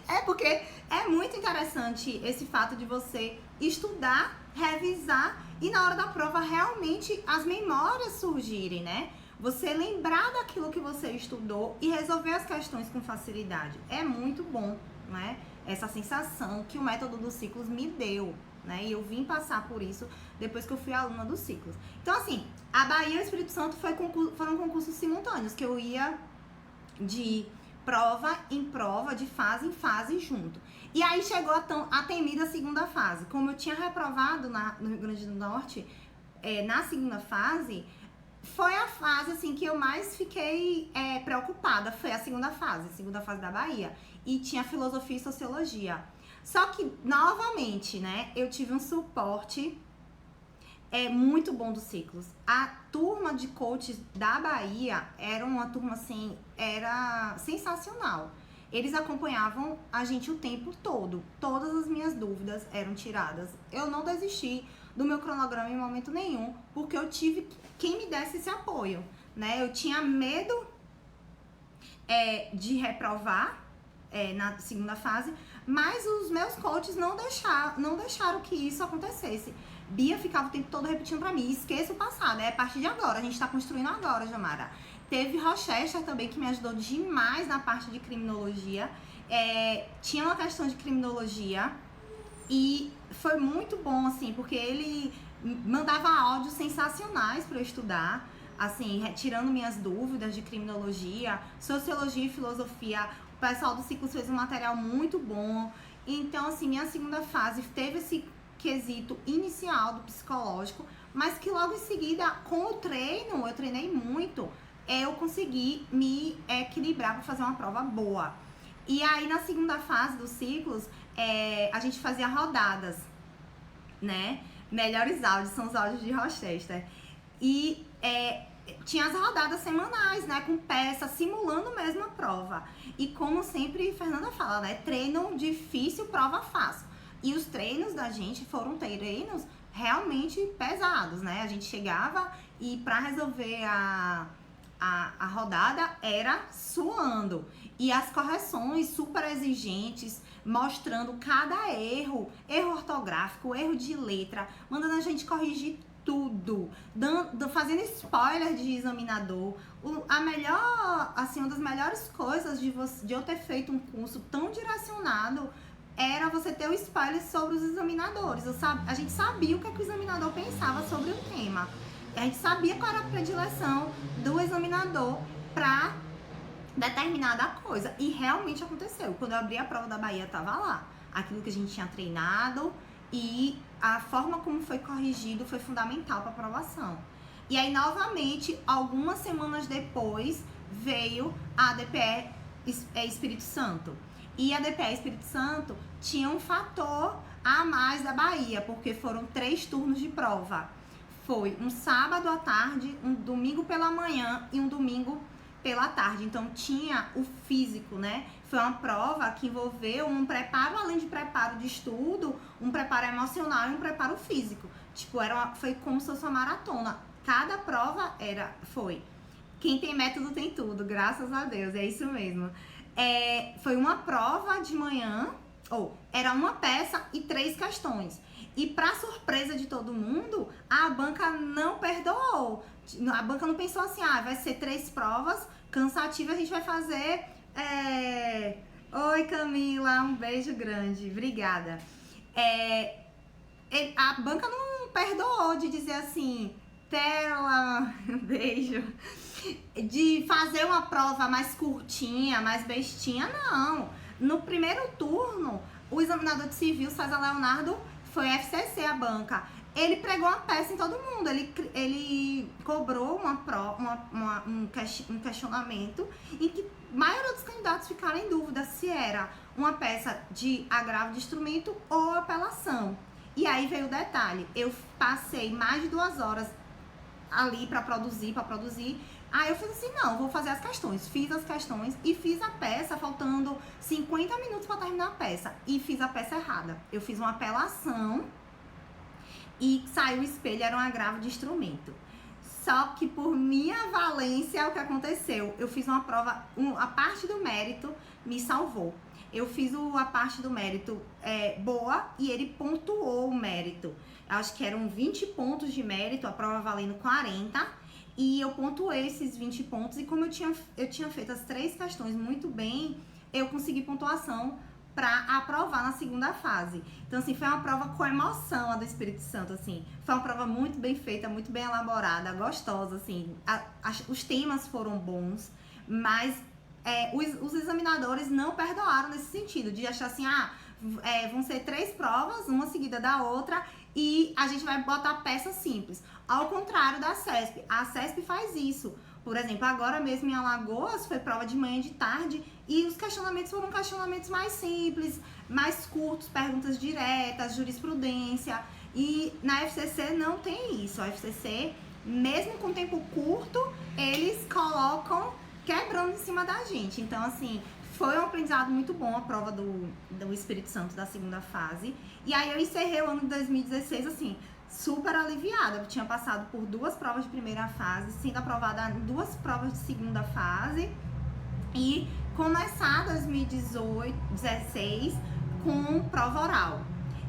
É porque é muito interessante esse fato de você estudar, revisar e na hora da prova realmente as memórias surgirem, né? Você lembrar daquilo que você estudou e resolver as questões com facilidade. É muito bom, né? Essa sensação que o método dos ciclos me deu, né? E eu vim passar por isso depois que eu fui aluna dos ciclos. Então, assim, a Bahia e o Espírito Santo foram concursos simultâneos, que eu ia de prova em prova, de fase em fase junto. E aí chegou a temida segunda fase. Como eu tinha reprovado no Rio Grande do Norte, na segunda fase, foi a fase assim que eu mais fiquei preocupada. Foi a segunda fase da Bahia. E tinha filosofia e sociologia. Só que, novamente, né, eu tive um suporte muito bom dos ciclos. A turma de coaches da Bahia era uma turma assim, era sensacional. Eles acompanhavam a gente o tempo todo. Todas as minhas dúvidas eram tiradas. Eu não desisti do meu cronograma em momento nenhum, porque eu tive quem me desse esse apoio, né? Eu tinha medo de reprovar na segunda fase, mas os meus coaches não deixaram que isso acontecesse. Bia ficava o tempo todo repetindo pra mim, esqueça o passado, é a partir de agora, a gente tá construindo agora, Jamara. Teve Rochester também, que me ajudou demais na parte de criminologia. Tinha uma questão de criminologia e foi muito bom, assim, porque ele mandava áudios sensacionais pra eu estudar, assim, retirando minhas dúvidas de criminologia, sociologia e filosofia. O pessoal do Ciclos fez um material muito bom. Então, assim, minha segunda fase teve esse quesito inicial do psicológico, mas que logo em seguida, com o treino, eu treinei muito, eu consegui me equilibrar para fazer uma prova boa. E aí, na segunda fase dos ciclos, a gente fazia rodadas, né? Melhores áudios são os áudios de Rochester. E tinha as rodadas semanais, né? Com peças, simulando mesmo a prova. E como sempre Fernanda fala, né? Treino difícil, prova fácil. E os treinos da gente foram treinos realmente pesados, né? A gente chegava e para resolver a rodada era suando. E as correções super exigentes, mostrando cada erro ortográfico, erro de letra, mandando a gente corrigir tudo, fazendo spoiler de examinador. Uma das melhores coisas de eu ter feito um curso tão direcionado era você ter o spoiler sobre os examinadores. A gente sabia o que o examinador pensava sobre o tema. A gente sabia qual era a predileção do examinador para determinada coisa. E realmente aconteceu. Quando eu abri a prova da Bahia, estava lá. Aquilo que a gente tinha treinado e a forma como foi corrigido foi fundamental para a aprovação. E aí, novamente, algumas semanas depois, veio a DPE Espírito Santo. E a DPE Espírito Santo tinha um fator a mais da Bahia, porque foram 3 turnos de prova. Foi um sábado à tarde, um domingo pela manhã e um domingo pela tarde. Então tinha o físico, né? Foi uma prova que envolveu um preparo, além de preparo de estudo, um preparo emocional e um preparo físico. Tipo, foi como se fosse uma maratona. Cada prova foi. Quem tem método tem tudo, graças a Deus, é isso mesmo. Foi uma prova de manhã, era uma peça e 3 questões. E para surpresa de todo mundo, a banca não perdoou. A banca não pensou assim, vai ser 3 provas cansativas, a gente vai fazer... Oi, Camila, um beijo grande, obrigada. A banca não perdoou de dizer assim, Pérola, um beijo, de fazer uma prova mais curtinha, mais bestinha, não. No primeiro turno, o examinador de civil, César Leonardo, foi FCC, a banca. Ele pregou uma peça em todo mundo, ele cobrou um questionamento em que a maioria dos candidatos ficaram em dúvida se era uma peça de agravo de instrumento ou apelação. E aí veio o detalhe, eu passei mais de 2 horas ali pra produzir. Aí eu fiz assim, não, vou fazer as questões. Fiz as questões e fiz a peça faltando 50 minutos pra terminar a peça. E fiz a peça errada. Eu fiz uma apelação e saiu o espelho, era um agravo de instrumento. Só que por minha valência, o que aconteceu? Eu fiz uma prova, a parte do mérito me salvou. Eu fiz a parte do mérito boa e ele pontuou o mérito. Acho que eram 20 pontos de mérito, a prova valendo 40. E eu pontuei esses 20 pontos. E como eu tinha feito as 3 questões muito bem, eu consegui pontuação para aprovar na segunda fase. Então, assim, foi uma prova com emoção, a do Espírito Santo, assim. Foi uma prova muito bem feita, muito bem elaborada, gostosa, assim. Os temas foram bons, mas os examinadores não perdoaram nesse sentido, de achar assim, vão ser 3 provas, uma seguida da outra, e a gente vai botar peça simples. Ao contrário da CESP. A CESP faz isso. Por exemplo, agora mesmo em Alagoas foi prova de manhã e de tarde e os questionamentos foram questionamentos mais simples, mais curtos, perguntas diretas, jurisprudência. E na FCC não tem isso. A FCC, mesmo com tempo curto, eles colocam quebrando em cima da gente. Então, assim, foi um aprendizado muito bom a prova do Espírito Santo da segunda fase. E aí eu encerrei o ano de 2016, assim, super aliviada. Eu tinha passado por 2 provas de primeira fase, sendo aprovada em 2 provas de segunda fase. E começar 2016 com prova oral.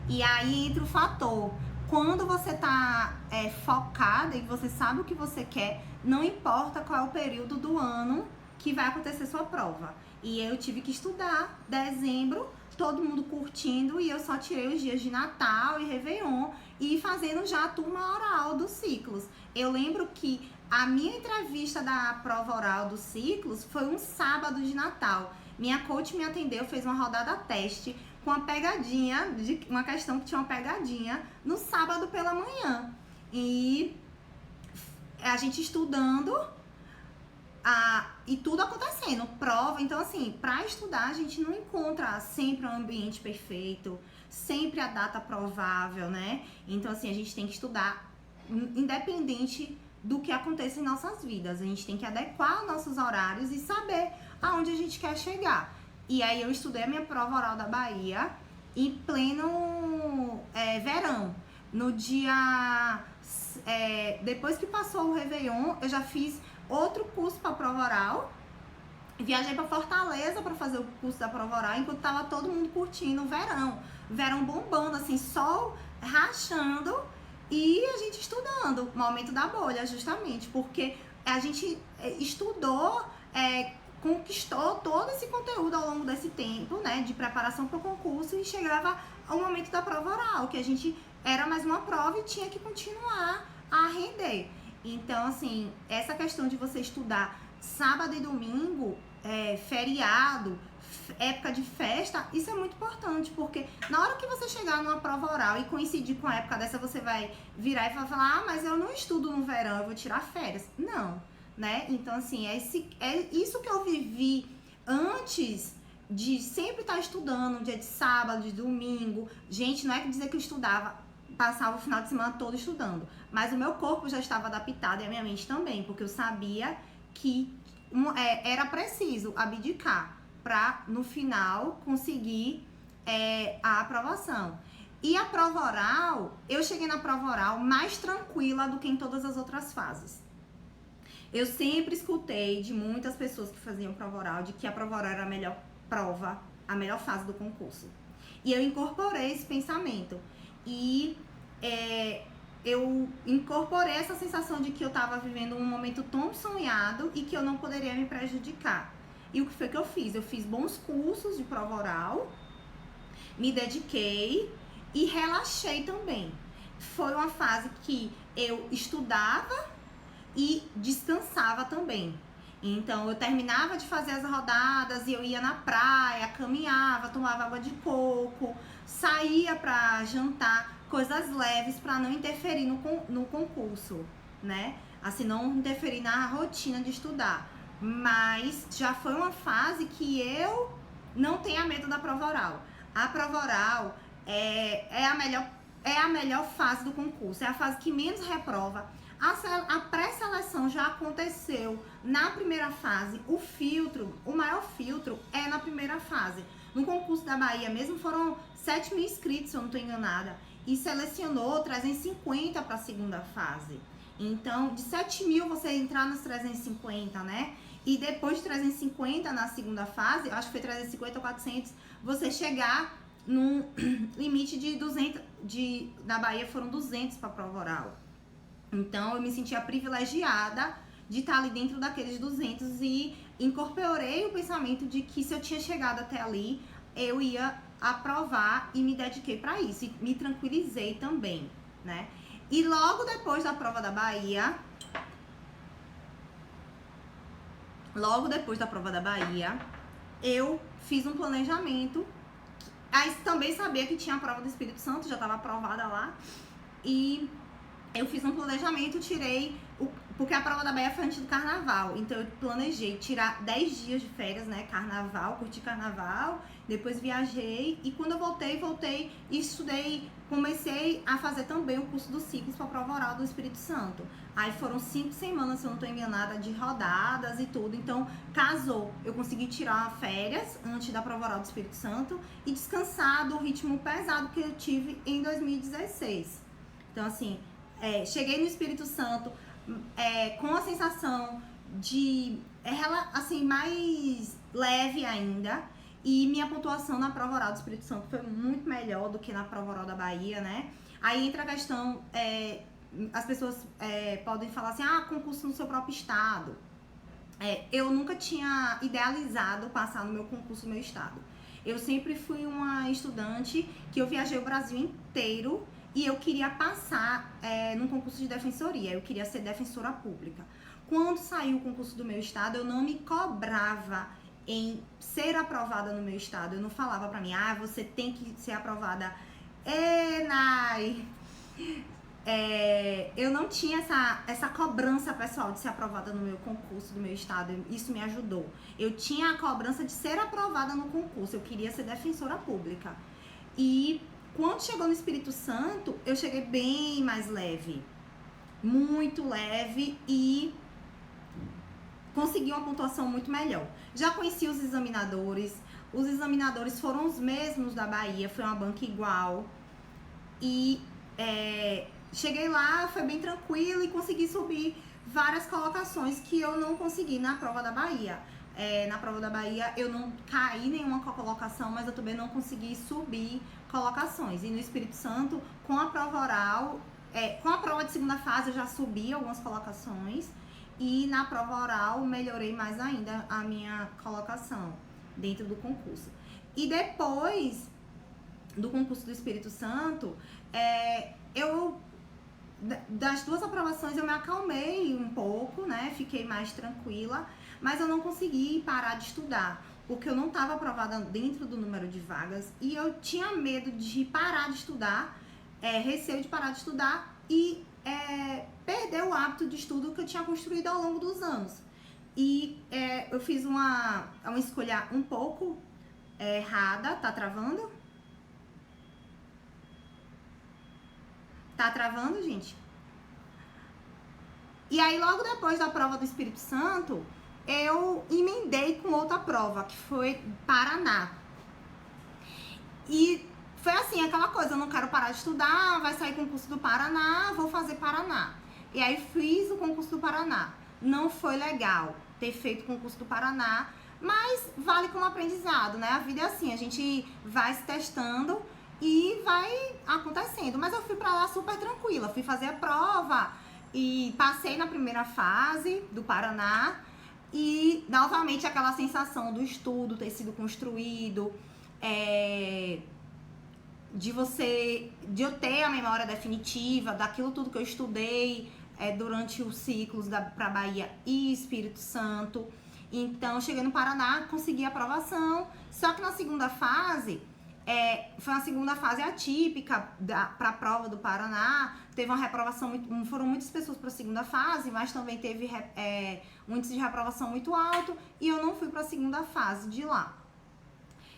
E aí entra o fator, quando você tá focada e você sabe o que você quer, não importa qual é o período do ano que vai acontecer sua prova. E eu tive que estudar dezembro, todo mundo curtindo, e eu só tirei os dias de Natal e Réveillon e fazendo já a turma oral dos ciclos. Eu lembro que a minha entrevista da prova oral dos ciclos foi um sábado de Natal. Minha coach me atendeu, fez uma rodada teste com uma pegadinha, uma questão que tinha uma pegadinha, no sábado pela manhã. E a gente estudando e tudo acontecendo, prova. Então, assim, pra estudar a gente não encontra sempre um ambiente perfeito, sempre a data provável, né? Então, assim, a gente tem que estudar independente do que aconteça em nossas vidas. A gente tem que adequar nossos horários e saber aonde a gente quer chegar. E aí eu estudei a minha prova oral da Bahia em pleno verão. No dia... depois que passou o Réveillon, eu já fiz outro curso para prova oral. Viajei para Fortaleza para fazer o curso da prova oral, enquanto tava todo mundo curtindo o verão. Verão bombando, assim, sol rachando e a gente estudando. Momento da bolha, justamente, porque a gente estudou, conquistou todo esse conteúdo ao longo desse tempo, né, de preparação para o concurso, e chegava ao momento da prova oral, que a gente era mais uma prova e tinha que continuar a render. Então, assim, essa questão de você estudar sábado e domingo, feriado, época de festa, isso é muito importante, porque na hora que você chegar numa prova oral e coincidir com a época dessa, você vai virar e vai falar, mas eu não estudo no verão, eu vou tirar férias. Não, né? Então, assim, é isso que eu vivi antes de sempre estar estudando, dia de sábado, de domingo. Gente, não é que dizer que eu estudava, passava o final de semana todo estudando, mas o meu corpo já estava adaptado e a minha mente também, porque eu sabia que era preciso abdicar para no final conseguir a aprovação. E a prova oral, eu cheguei na prova oral mais tranquila do que em todas as outras fases. Eu sempre escutei de muitas pessoas que faziam prova oral de que a prova oral era a melhor prova, a melhor fase do concurso. E eu incorporei esse pensamento. E eu incorporei essa sensação de que eu estava vivendo um momento tão sonhado e que eu não poderia me prejudicar. E o que foi que eu fiz? Eu fiz bons cursos de prova oral, me dediquei e relaxei também. Foi uma fase que eu estudava e descansava também. Então eu terminava de fazer as rodadas e eu ia na praia, caminhava, tomava água de coco, saía para jantar, coisas leves para não interferir no concurso, né? Assim, não interferir na rotina de estudar. Mas já foi uma fase que eu não tenho medo da prova oral. A prova oral é a melhor fase do concurso, é a fase que menos reprova. A pré-seleção já aconteceu na primeira fase. O maior filtro é na primeira fase. No concurso da Bahia mesmo foram 7 mil inscritos, se eu não estou enganada, e selecionou 350 para a segunda fase. Então, de 7 mil você entrar nos 350, né? E depois de 350 na segunda fase, acho que foi 350 ou 400, você chegar num limite de 200, da Bahia foram 200 para a prova oral. Então, eu me sentia privilegiada de estar ali dentro daqueles 200 e incorporei o pensamento de que se eu tinha chegado até ali, eu ia aprovar e me dediquei para isso. E me tranquilizei também, né? E logo depois da prova da Bahia, eu fiz um planejamento. Aí também sabia que tinha a prova do Espírito Santo, já estava aprovada lá. E eu fiz um planejamento, porque a prova da Bahia foi antes do carnaval. Então eu planejei tirar 10 dias de férias, né? Carnaval, curti carnaval, depois viajei. E quando eu voltei e estudei, comecei a fazer também o curso dos ciclos para a prova oral do Espírito Santo. Aí foram 5 semanas, se eu não estou enganada, de rodadas e tudo. Então casou. Eu consegui tirar férias antes da prova oral do Espírito Santo e descansar do ritmo pesado que eu tive em 2016. Então assim, cheguei no Espírito Santo com a sensação de assim, mais leve ainda, e minha pontuação na prova oral do Espírito Santo foi muito melhor do que na prova oral da Bahia, né? Aí entra a questão, as pessoas podem falar assim, concurso no seu próprio estado. Eu nunca tinha idealizado passar no meu concurso no meu estado. Eu sempre fui uma estudante que eu viajei o Brasil inteiro e eu queria passar num concurso de defensoria, eu queria ser defensora pública. Quando saiu o concurso do meu estado, eu não me cobrava em ser aprovada no meu estado. Eu não falava pra mim, você tem que ser aprovada. Nai! Eu não tinha essa cobrança pessoal de ser aprovada no meu concurso do meu estado. Isso me ajudou. Eu tinha a cobrança de ser aprovada no concurso. Eu queria ser defensora pública. E quando chegou no Espírito Santo, eu cheguei bem mais leve. Muito leve e consegui uma pontuação muito melhor. Já conheci os examinadores. Os examinadores foram os mesmos da Bahia. Foi uma banca igual. E cheguei lá, foi bem tranquilo e consegui subir várias colocações que eu não consegui na prova da Bahia. Na prova da Bahia eu não caí nenhuma colocação, mas eu também não consegui subir colocações. E no Espírito Santo, com a prova oral, com a prova de segunda fase eu já subi algumas colocações. E na prova oral melhorei mais ainda a minha colocação dentro do concurso. E depois do concurso do Espírito Santo, das 2 aprovações eu me acalmei um pouco, né? Fiquei mais tranquila, mas eu não consegui parar de estudar, porque eu não estava aprovada dentro do número de vagas e eu tinha medo de parar de estudar, receio de parar de estudar e perder o hábito de estudo que eu tinha construído ao longo dos anos. E eu fiz uma escolha um pouco errada. Tá travando? Tá travando, gente? E aí, logo depois da prova do Espírito Santo, eu emendei com outra prova, que foi Paraná. E foi assim, aquela coisa, eu não quero parar de estudar, vai sair concurso do Paraná, vou fazer Paraná. E aí fiz o concurso do Paraná. Não foi legal ter feito o concurso do Paraná, mas vale como aprendizado, né? A vida é assim, a gente vai se testando e vai acontecendo. Mas eu fui pra lá super tranquila, fui fazer a prova e passei na primeira fase do Paraná. E novamente aquela sensação do estudo ter sido construído, de eu ter a memória definitiva daquilo tudo que eu estudei durante os ciclos para Bahia e Espírito Santo. Então, cheguei no Paraná, consegui a aprovação, só que na segunda fase, foi uma segunda fase atípica para a prova do Paraná, teve uma reprovação, foram muitas pessoas para a segunda fase, mas também teve um índice de reprovação muito alto, e eu não fui para a segunda fase de lá.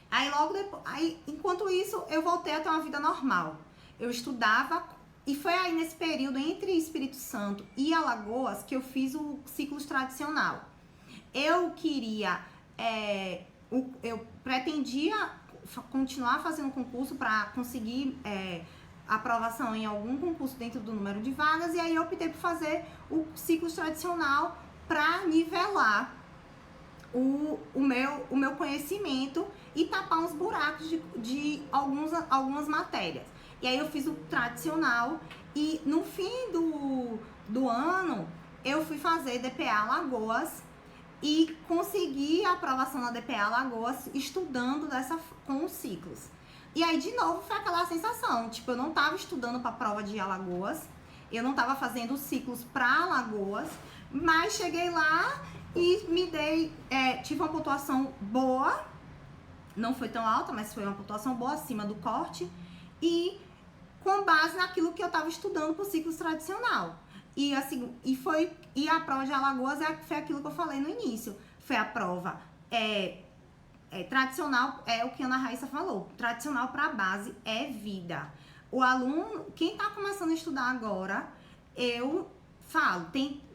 Aí logo depois, enquanto isso, eu voltei a ter uma vida normal. Eu estudava, e foi aí nesse período entre Espírito Santo e Alagoas que eu fiz o ciclo tradicional. Eu queria, eu pretendia continuar fazendo concurso para conseguir aprovação em algum concurso dentro do número de vagas, e aí eu optei por fazer o ciclo tradicional para nivelar o meu conhecimento e tapar uns buracos de algumas matérias. E aí eu fiz o tradicional e no fim do ano eu fui fazer DPA Alagoas e consegui a aprovação na DPA Alagoas estudando com os ciclos. E aí de novo foi aquela sensação, tipo, eu não tava estudando para a prova de Alagoas, eu não tava fazendo os ciclos para Alagoas, mas cheguei lá e tive uma pontuação boa, não foi tão alta, mas foi uma pontuação boa, acima do corte, e com base naquilo que eu estava estudando para o ciclo tradicional. E a prova de Alagoas foi aquilo que eu falei no início, foi a prova tradicional, é o que a Ana Raíssa falou, tradicional para a base é vida. O aluno, quem está começando a estudar agora, eu falo,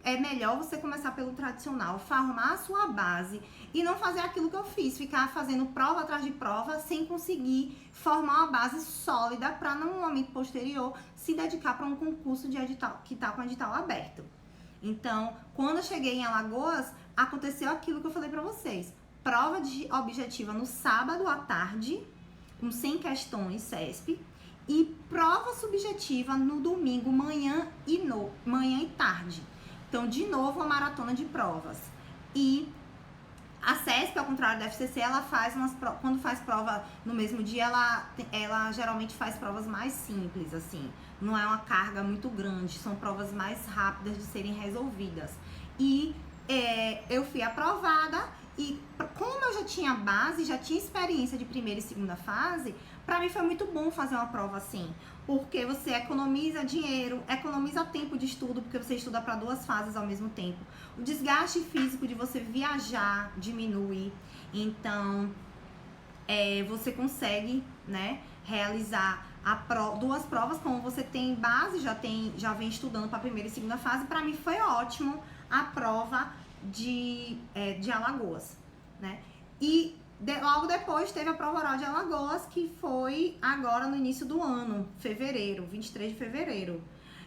é melhor você começar pelo tradicional, formar a sua base e não fazer aquilo que eu fiz, ficar fazendo prova atrás de prova sem conseguir formar uma base sólida para no momento posterior se dedicar para um concurso de edital que está com edital aberto. Então, quando eu cheguei em Alagoas, aconteceu aquilo que eu falei para vocês. Prova objetiva no sábado à tarde, com 100 questões CESP, e prova subjetiva no domingo, manhã e tarde. Então, de novo, uma maratona de provas. E a CESP, ao contrário da FCC, ela quando faz prova no mesmo dia, ela geralmente faz provas mais simples, assim. Não é uma carga muito grande, são provas mais rápidas de serem resolvidas. E eu fui aprovada, e como eu já tinha base, já tinha experiência de primeira e segunda fase, pra mim foi muito bom fazer uma prova assim, porque você economiza dinheiro, economiza tempo de estudo, porque você estuda para 2 fases ao mesmo tempo. O desgaste físico de você viajar diminui, então você consegue, né, realizar 2 provas, como você tem base, já vem estudando para primeira e segunda fase. Para mim foi ótimo a prova de Alagoas, né? E logo depois teve a prova oral de Alagoas, que foi agora no início do ano, 23 de fevereiro.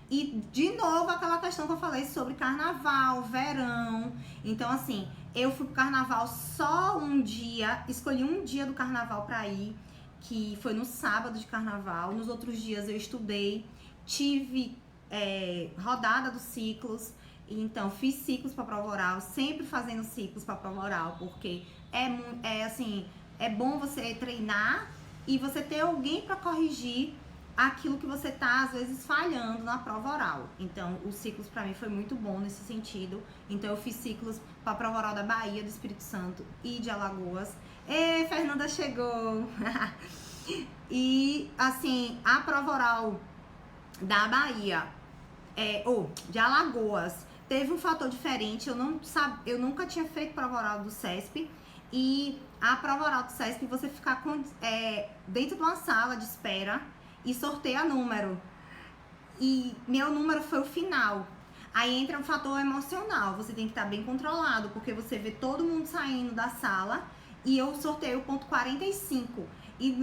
E, de novo, aquela questão que eu falei sobre carnaval, verão. Então, assim, eu fui pro carnaval só um dia, escolhi um dia do carnaval pra ir, que foi no sábado de carnaval. Nos outros dias eu estudei, tive rodada dos ciclos. Então, fiz ciclos pra prova oral, sempre fazendo ciclos pra prova oral, porque é bom você treinar e você ter alguém para corrigir aquilo que você tá, às vezes, falhando na prova oral. Então, os ciclos para mim foi muito bom nesse sentido. Então, eu fiz ciclos para a prova oral da Bahia, do Espírito Santo e de Alagoas. Fernanda chegou! E, assim, a prova oral da Bahia de Alagoas, teve um fator diferente. Eu nunca tinha feito prova oral do CESP. E a prova oral do CESP, você ficar dentro de uma sala de espera e sorteia número. E meu número foi o final. Aí entra um fator emocional. Você tem que estar bem controlado, porque você vê todo mundo saindo da sala e eu sorteio o ponto 45. E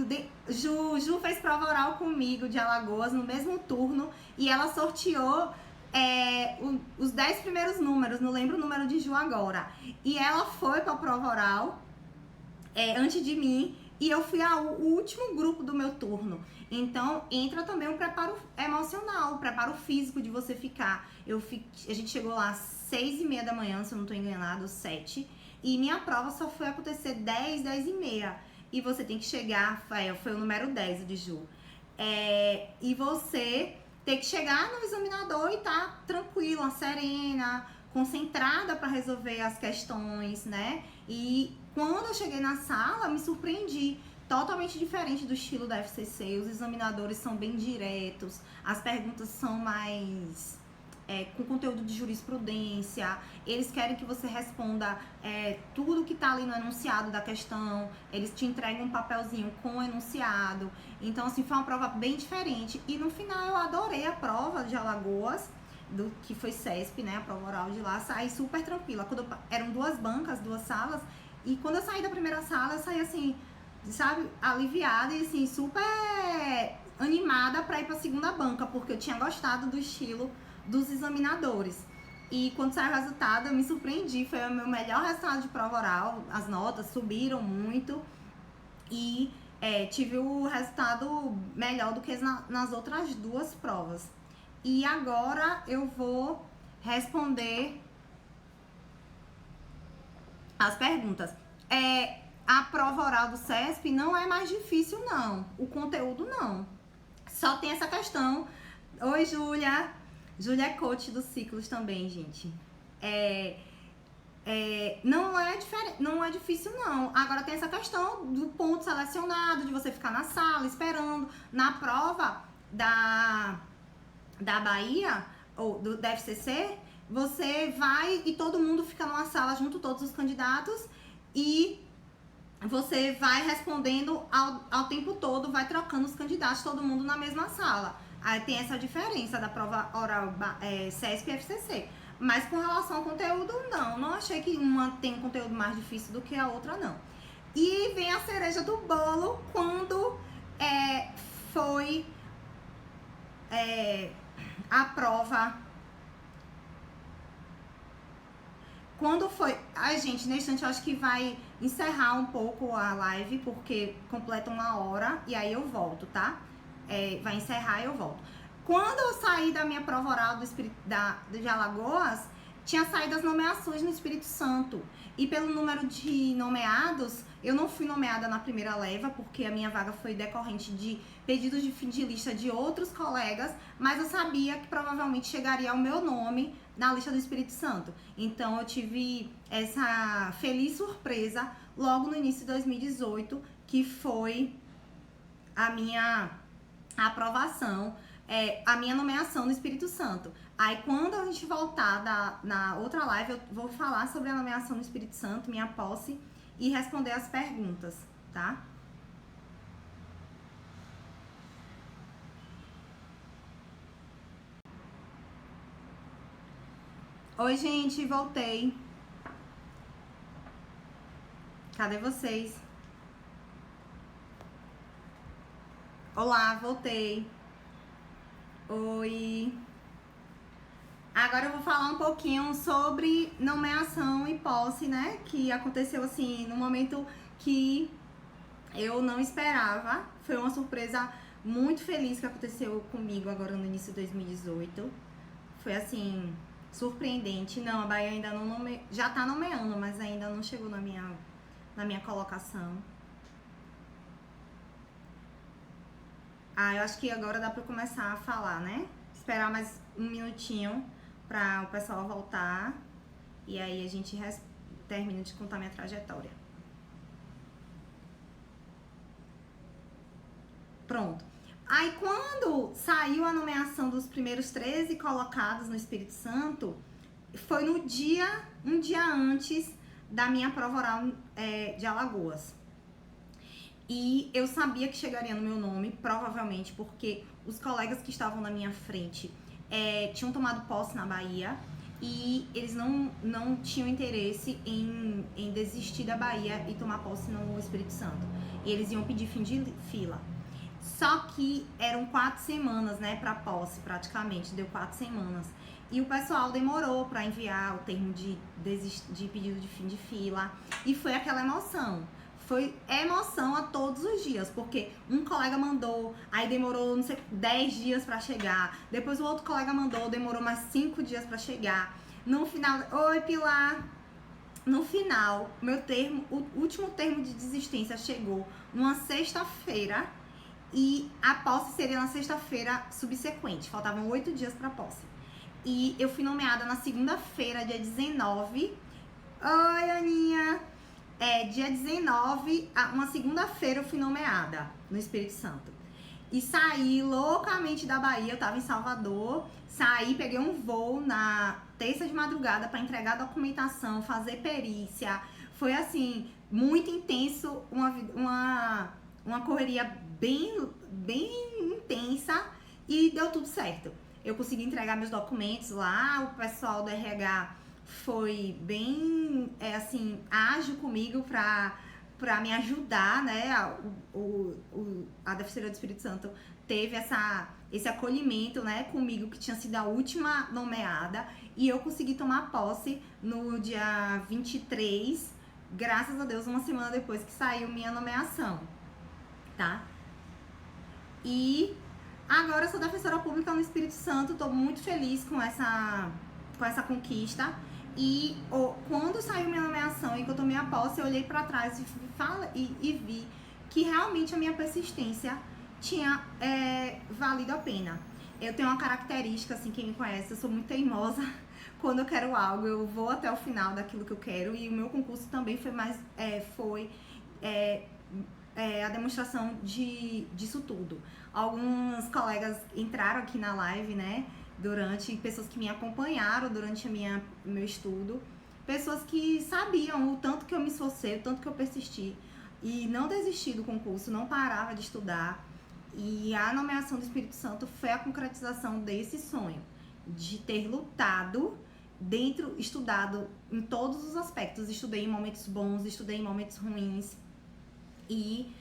Ju fez prova oral comigo de Alagoas no mesmo turno e ela sorteou os 10 primeiros números, não lembro o número de Ju agora. E ela foi pra prova oral antes de mim e eu fui o último grupo do meu turno. Então, entra também um preparo emocional, um preparo físico de você ficar. A gente chegou lá às 6h30 da manhã, se eu não tô enganado, 7. E minha prova só foi acontecer 10h30. E você tem que chegar, foi o número 10 de Ju. E você tem que chegar no examinador e tá tranquila, serena, concentrada para resolver as questões, né? E quando eu cheguei na sala, me surpreendi. Totalmente diferente do estilo da FCC. Os examinadores são bem diretos, as perguntas são mais com conteúdo de jurisprudência. Eles querem que você responda tudo que tá ali no enunciado da questão. Eles te entregam um papelzinho com o enunciado. Então, assim, foi uma prova bem diferente. E no final eu adorei a prova de Alagoas, que foi CESP, né? A prova oral de lá. Saí super tranquila. Eram 2 bancas, 2 salas. E quando eu saí da primeira sala, eu saí assim, sabe, aliviada e assim, super animada pra ir pra segunda banca, porque eu tinha gostado do estilo dos examinadores. E quando saiu o resultado, eu me surpreendi, foi o meu melhor resultado de prova oral, as notas subiram muito e tive o resultado melhor do que nas outras 2 provas. E agora eu vou responder as perguntas. A prova oral do CESP não é mais difícil, não. O conteúdo, não. Só tem essa questão. Oi, Júlia. Júlia é coach dos ciclos também, gente. Não é difícil, não. Agora tem essa questão do ponto selecionado, de você ficar na sala esperando. Na prova da Bahia, ou da FCC, você vai e todo mundo fica numa sala junto, todos os candidatos, e você vai respondendo ao tempo todo, vai trocando os candidatos, todo mundo na mesma sala. Aí tem essa diferença da prova oral CESP e FCC. Mas com relação ao conteúdo, não achei que uma tem um conteúdo mais difícil do que a outra, não. E vem a cereja do bolo quando foi a prova. Quando foi... Ai, gente, nesse instante eu acho que vai encerrar um pouco a live, porque completa 1 hora e aí eu volto, tá? Vai encerrar e eu volto. Quando eu saí da minha prova oral de Alagoas, tinha saído as nomeações no Espírito Santo. E pelo número de nomeados, eu não fui nomeada na primeira leva, porque a minha vaga foi decorrente de pedidos de fim de lista de outros colegas, mas eu sabia que provavelmente chegaria o meu nome na lista do Espírito Santo. Então eu tive essa feliz surpresa logo no início de 2018, que foi a minha aprovação, a minha nomeação no Espírito Santo. Aí quando a gente voltar na outra live, eu vou falar sobre a nomeação no Espírito Santo, minha posse, e responder as perguntas, tá? Oi, gente, voltei. Cadê vocês? Olá, voltei. Oi. Agora eu vou falar um pouquinho sobre nomeação e posse, né? Que aconteceu assim, no momento que eu não esperava. Foi uma surpresa muito feliz que aconteceu comigo agora no início de 2018. Foi assim, surpreendente. Não, a Bahia ainda não já tá nomeando, mas ainda não chegou na minha colocação. Eu acho que agora dá pra eu começar a falar, né? Esperar mais um minutinho pra o pessoal voltar. E aí a gente termina de contar minha trajetória. Pronto. Aí quando saiu a nomeação dos primeiros 13 colocados no Espírito Santo, foi no dia, um dia antes da minha prova oral de Alagoas. E eu sabia que chegaria no meu nome, provavelmente porque os colegas que estavam na minha frente tinham tomado posse na Bahia e eles não tinham interesse em desistir da Bahia e tomar posse no Espírito Santo. E eles iam pedir fim de fila. Só que eram 4 semanas, né, pra posse, praticamente, deu 4 semanas. E o pessoal demorou pra enviar o termo de pedido de fim de fila. E foi aquela emoção. Foi emoção a todos os dias, porque um colega mandou, aí demorou, não sei, 10 dias pra chegar. Depois o outro colega mandou, demorou mais 5 dias pra chegar. No final, oi Pilar! No final, meu termo, o último termo de desistência chegou numa sexta-feira e a posse seria na sexta-feira subsequente. Faltavam 8 dias pra posse. E eu fui nomeada na segunda-feira, dia 19. Oi, Aninha! Dia 19, uma segunda-feira eu fui nomeada no Espírito Santo. E saí loucamente da Bahia, eu tava em Salvador. Saí, peguei um voo na terça de madrugada para entregar a documentação, fazer perícia. Foi assim, muito intenso, uma correria bem intensa e deu tudo certo. Eu consegui entregar meus documentos lá, o pessoal do RH foi bem, assim, ágil comigo pra me ajudar, né? A Defensoria do Espírito Santo teve esse acolhimento, né, comigo, que tinha sido a última nomeada, e eu consegui tomar posse no dia 23, graças a Deus, uma semana depois que saiu minha nomeação, tá? E agora eu sou defensora pública no Espírito Santo, tô muito feliz com essa conquista. E quando saiu minha nomeação e que eu tomei a posse, eu olhei pra trás e vi que realmente a minha persistência tinha valido a pena. Eu tenho uma característica, assim, quem me conhece, eu sou muito teimosa. Quando eu quero algo, eu vou até o final daquilo que eu quero. E o meu concurso também foi a demonstração disso tudo. Alguns colegas entraram aqui na live, né? Pessoas que me acompanharam durante meu estudo, pessoas que sabiam o tanto que eu me esforcei, o tanto que eu persisti e não desisti do concurso, não parava de estudar. E a nomeação do Espírito Santo foi a concretização desse sonho, de ter lutado estudado em todos os aspectos. Estudei em momentos bons, estudei em momentos ruins e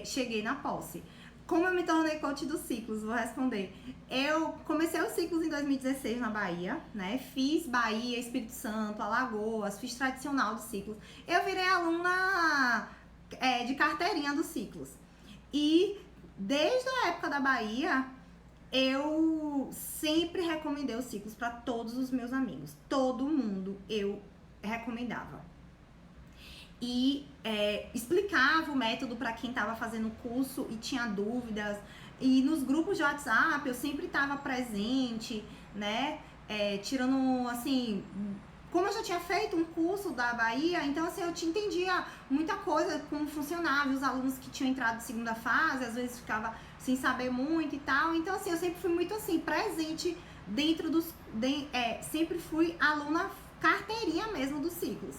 cheguei na posse. Como eu me tornei coach dos ciclos? Vou responder. Eu comecei os ciclos em 2016 na Bahia, né? Fiz Bahia, Espírito Santo, Alagoas, fiz tradicional dos ciclos. Eu virei aluna de carteirinha dos ciclos. E desde a época da Bahia, eu sempre recomendei os ciclos para todos os meus amigos. Todo mundo eu recomendava. E explicava o método para quem estava fazendo o curso e tinha dúvidas. E nos grupos de WhatsApp eu sempre estava presente, né? Tirando, assim, como eu já tinha feito um curso da Bahia, então assim, eu entendia muita coisa, como funcionava, os alunos que tinham entrado de segunda fase, às vezes ficava sem saber muito e tal. Então assim, eu sempre fui muito assim, presente dentro sempre fui aluna carteirinha mesmo dos ciclos.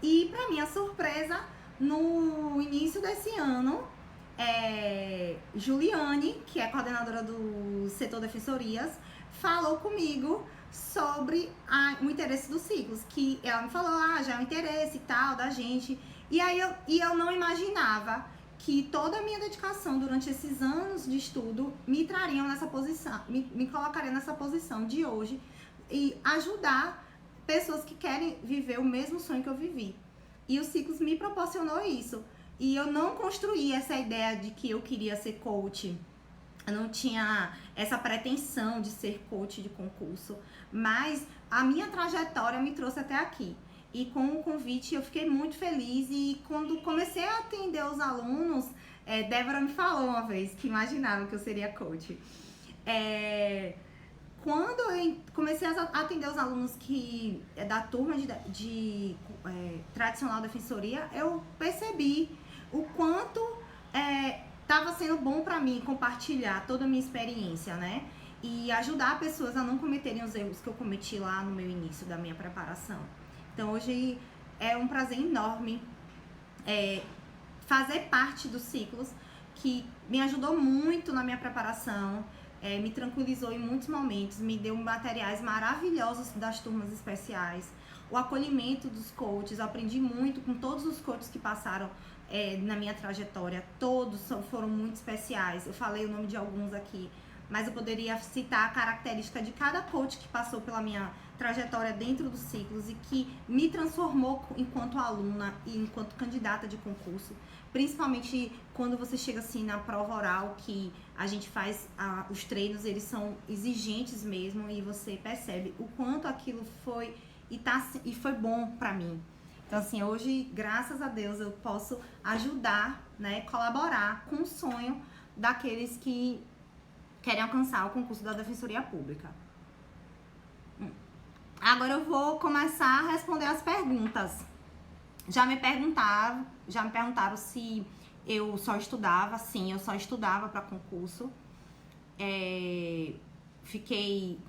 E, para minha surpresa, no início desse ano, Juliane, que é coordenadora do setor defensorias, falou comigo sobre o interesse dos ciclos, que ela me falou, já é um interesse e tal da gente. E aí eu não imaginava que toda a minha dedicação durante esses anos de estudo me trariam nessa posição, me colocaria nessa posição de hoje e ajudar pessoas que querem viver o mesmo sonho que eu vivi. E o Ciclos me proporcionou isso. E eu não construí essa ideia de que eu queria ser coach. Eu não tinha essa pretensão de ser coach de concurso. Mas a minha trajetória me trouxe até aqui. E com o convite eu fiquei muito feliz. E quando comecei a atender os alunos, Débora me falou uma vez que imaginava que eu seria coach. Quando eu comecei a atender os alunos da turma de tradicional defensoria, eu percebi o quanto tava sendo bom pra mim compartilhar toda a minha experiência, né? E ajudar pessoas a não cometerem os erros que eu cometi lá no meu início da minha preparação. Então hoje é um prazer enorme fazer parte dos ciclos, que me ajudou muito na minha preparação, me tranquilizou em muitos momentos, me deu materiais maravilhosos das turmas especiais, o acolhimento dos coaches, eu aprendi muito com todos os coaches que passaram na minha trajetória, todos foram muito especiais, eu falei o nome de alguns aqui, mas eu poderia citar a característica de cada coach que passou pela minha trajetória dentro dos ciclos e que me transformou enquanto aluna e enquanto candidata de concurso, principalmente quando você chega assim na prova oral, que a gente faz os treinos, eles são exigentes mesmo, e você percebe o quanto aquilo foi e foi bom pra mim. Então assim, hoje, graças a Deus, eu posso ajudar, né, colaborar com o sonho daqueles que querem alcançar o concurso da Defensoria Pública. Agora eu vou começar a responder as perguntas. Já me perguntaram se eu só estudava. Sim, eu só estudava para concurso.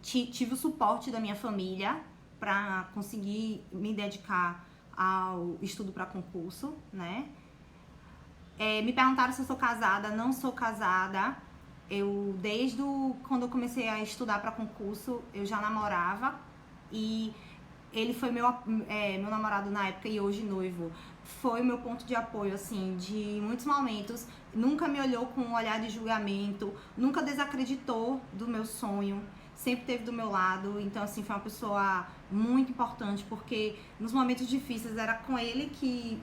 Tive o suporte da minha família para conseguir me dedicar ao estudo para concurso, né? Me perguntaram se eu sou casada. Não sou casada. Desde quando eu comecei a estudar para concurso, eu já namorava. E ele foi meu namorado na época e hoje noivo. Foi meu ponto de apoio, assim, de muitos momentos. Nunca me olhou com um olhar de julgamento, nunca desacreditou do meu sonho, sempre esteve do meu lado. Então, assim, foi uma pessoa muito importante, porque nos momentos difíceis era com ele que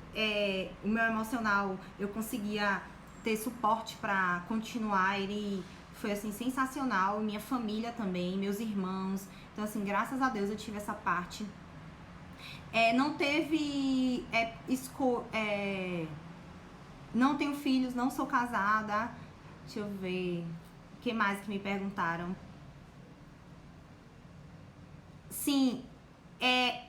o meu emocional, eu conseguia ter suporte para continuar. Ele foi, assim, sensacional. Minha família também, meus irmãos. Então, assim, graças a Deus eu tive essa parte. Não teve... não tenho filhos, não sou casada. Deixa eu ver... O que mais que me perguntaram? Sim,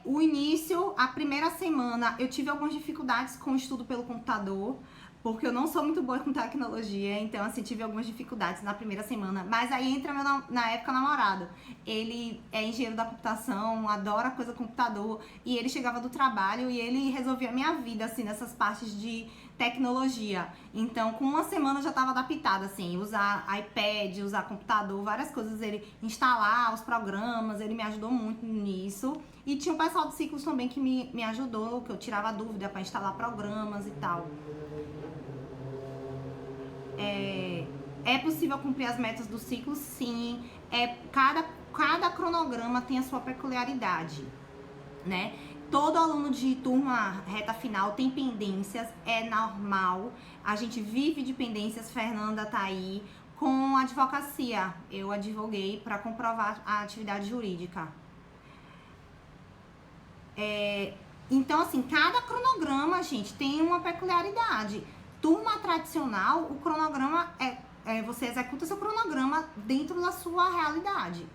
o início, a primeira semana, eu tive algumas dificuldades com o estudo pelo computador, porque eu não sou muito boa com tecnologia, então, assim, tive algumas dificuldades na primeira semana. Mas aí entra na época, namorado. Ele é engenheiro da computação, adora coisa computador, e ele chegava do trabalho e ele resolvia a minha vida, assim, nessas partes de tecnologia. Então, com uma semana eu já estava adaptada, assim, usar iPad, usar computador, várias coisas, ele instalar os programas, ele me ajudou muito nisso. E tinha o pessoal do Ciclos também que me ajudou, que eu tirava dúvida para instalar programas e tal. É possível cumprir as metas do ciclo? Sim. Cada cronograma tem a sua peculiaridade, né? Todo aluno de turma reta final tem pendências, é normal. A gente vive de pendências, Fernanda tá aí. Com advocacia, eu advoguei para comprovar a atividade jurídica. Então, assim, cada cronograma, gente, tem uma peculiaridade. Turma tradicional, o cronograma você executa seu cronograma dentro da sua realidade.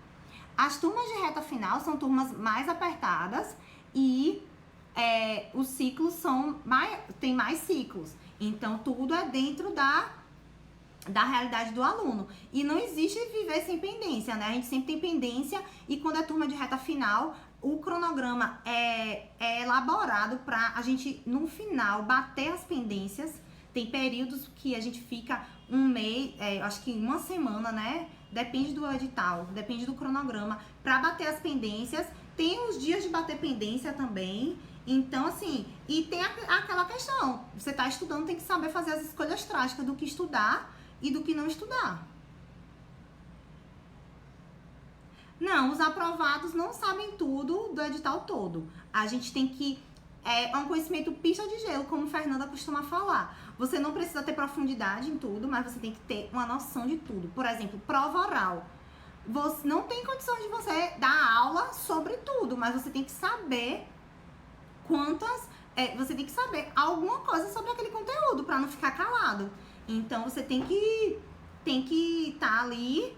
As turmas de reta final são turmas mais apertadas e os ciclos tem mais ciclos. Então, tudo é dentro da realidade do aluno. E não existe viver sem pendência, né? A gente sempre tem pendência, e quando é turma de reta final, o cronograma é elaborado para a gente, no final, bater as pendências. Tem períodos que a gente fica um mês, acho que uma semana, né? Depende do edital, depende do cronograma, para bater as pendências. Tem os dias de bater pendência também. Então, assim, e tem aquela questão, você tá estudando, tem que saber fazer as escolhas trágicas do que estudar e do que não estudar. Não, os aprovados não sabem tudo do edital todo. A gente tem que... É um conhecimento pista de gelo, como Fernanda costuma falar. Você não precisa ter profundidade em tudo, mas você tem que ter uma noção de tudo. Por exemplo, prova oral. Você não tem condições de você dar aula sobre tudo, mas você tem que saber você tem que saber alguma coisa sobre aquele conteúdo para não ficar calado. Então, você tem que estar ali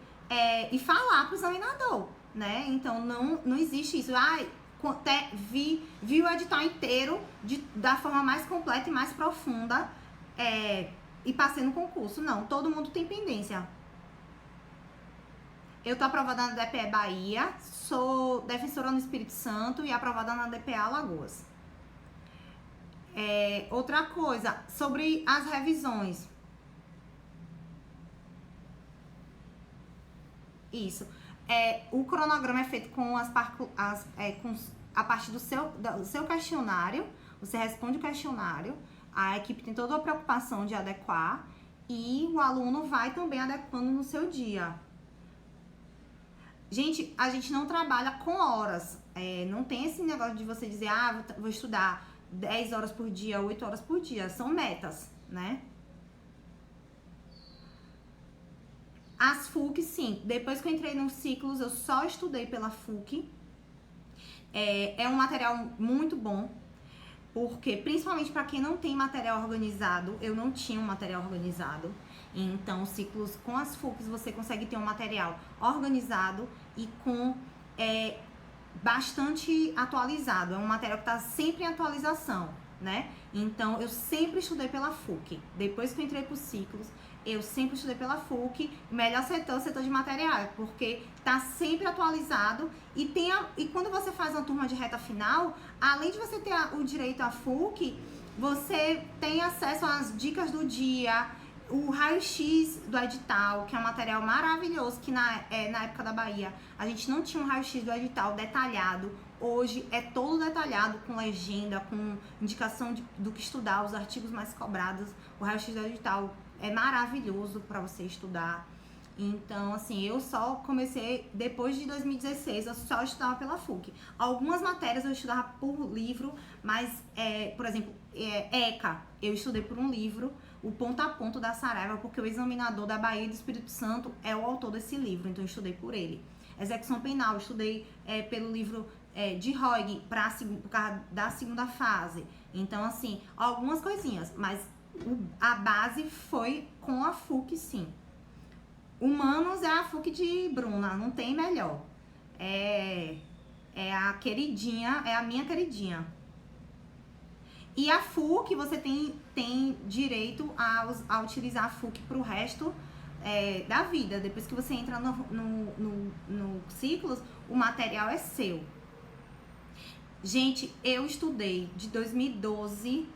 e falar para o examinador, né? Então, não existe isso. Vi o edital inteiro da forma mais completa e mais profunda. e passei no concurso. Não, todo mundo tem pendência. Eu tô aprovada na DPE Bahia, sou defensora no Espírito Santo e aprovada na DPE Alagoas. Outra coisa, sobre as revisões. Isso. O cronograma é feito com a partir do seu questionário. Você responde o questionário, a equipe tem toda a preocupação de adequar e o aluno vai também adequando no seu dia. Gente, a gente não trabalha com horas. Não tem esse negócio de você dizer, vou estudar 10 horas por dia, 8 horas por dia. São metas, né? As FUC, sim. Depois que eu entrei nos ciclos, eu só estudei pela FUC. É um material muito bom, porque principalmente para quem não tem material organizado, eu não tinha um material organizado. Então, ciclos com as FUCs você consegue ter um material organizado e com bastante atualizado. É um material que está sempre em atualização, né? Então, eu sempre estudei pela FUC. Depois que eu entrei para os ciclos, eu sempre estudei pela FUC. O melhor setor é o setor de materiais, porque tá sempre atualizado e quando você faz uma turma de reta final, além de você ter o direito à FUC, você tem acesso às dicas do dia, o raio-x do edital, que é um material maravilhoso, que na época da Bahia a gente não tinha um raio-x do edital detalhado. Hoje é todo detalhado, com legenda, com indicação do que estudar, os artigos mais cobrados. O raio-x do edital é maravilhoso para você estudar. Então, assim, eu só comecei, depois de 2016, eu só estudava pela FUC. Algumas matérias eu estudava por livro, mas, por exemplo, ECA, eu estudei por um livro, o ponto a ponto da Saraiva, porque o examinador da Bahia e do Espírito Santo é o autor desse livro, então eu estudei por ele. Execução penal, eu estudei pelo livro de Roig, por causa da segunda fase. Então, assim, algumas coisinhas, mas a base foi com a FUC, sim. Humanos é a FUC de Bruna, não tem melhor. É a queridinha, é a minha queridinha. E a FUC, você tem direito a utilizar a FUC pro resto da vida. Depois que você entra no ciclos, o material é seu. Gente, eu estudei de 2012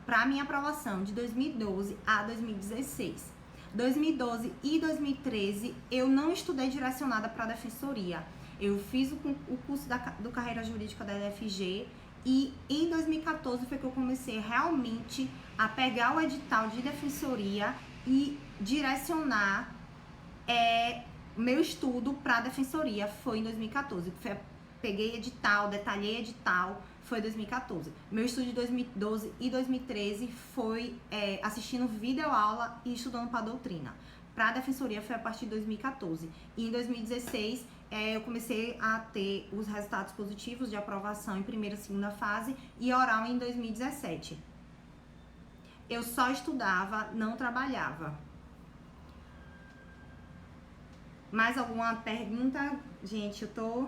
para minha aprovação, de 2012 a 2016. 2012 e 2013 eu não estudei direcionada para a defensoria. Eu fiz o curso do Carreira Jurídica da UFG e em 2014 foi que eu comecei realmente a pegar o edital de defensoria e direcionar meu estudo para a defensoria. Foi em 2014. Peguei edital, detalhei edital, foi 2014. Meu estudo de 2012 e 2013 foi assistindo videoaula e estudando para doutrina. Para a defensoria foi a partir de 2014. E em 2016 eu comecei a ter os resultados positivos de aprovação em primeira e segunda fase e oral em 2017. Eu só estudava, não trabalhava. Mais alguma pergunta? Gente, eu tô...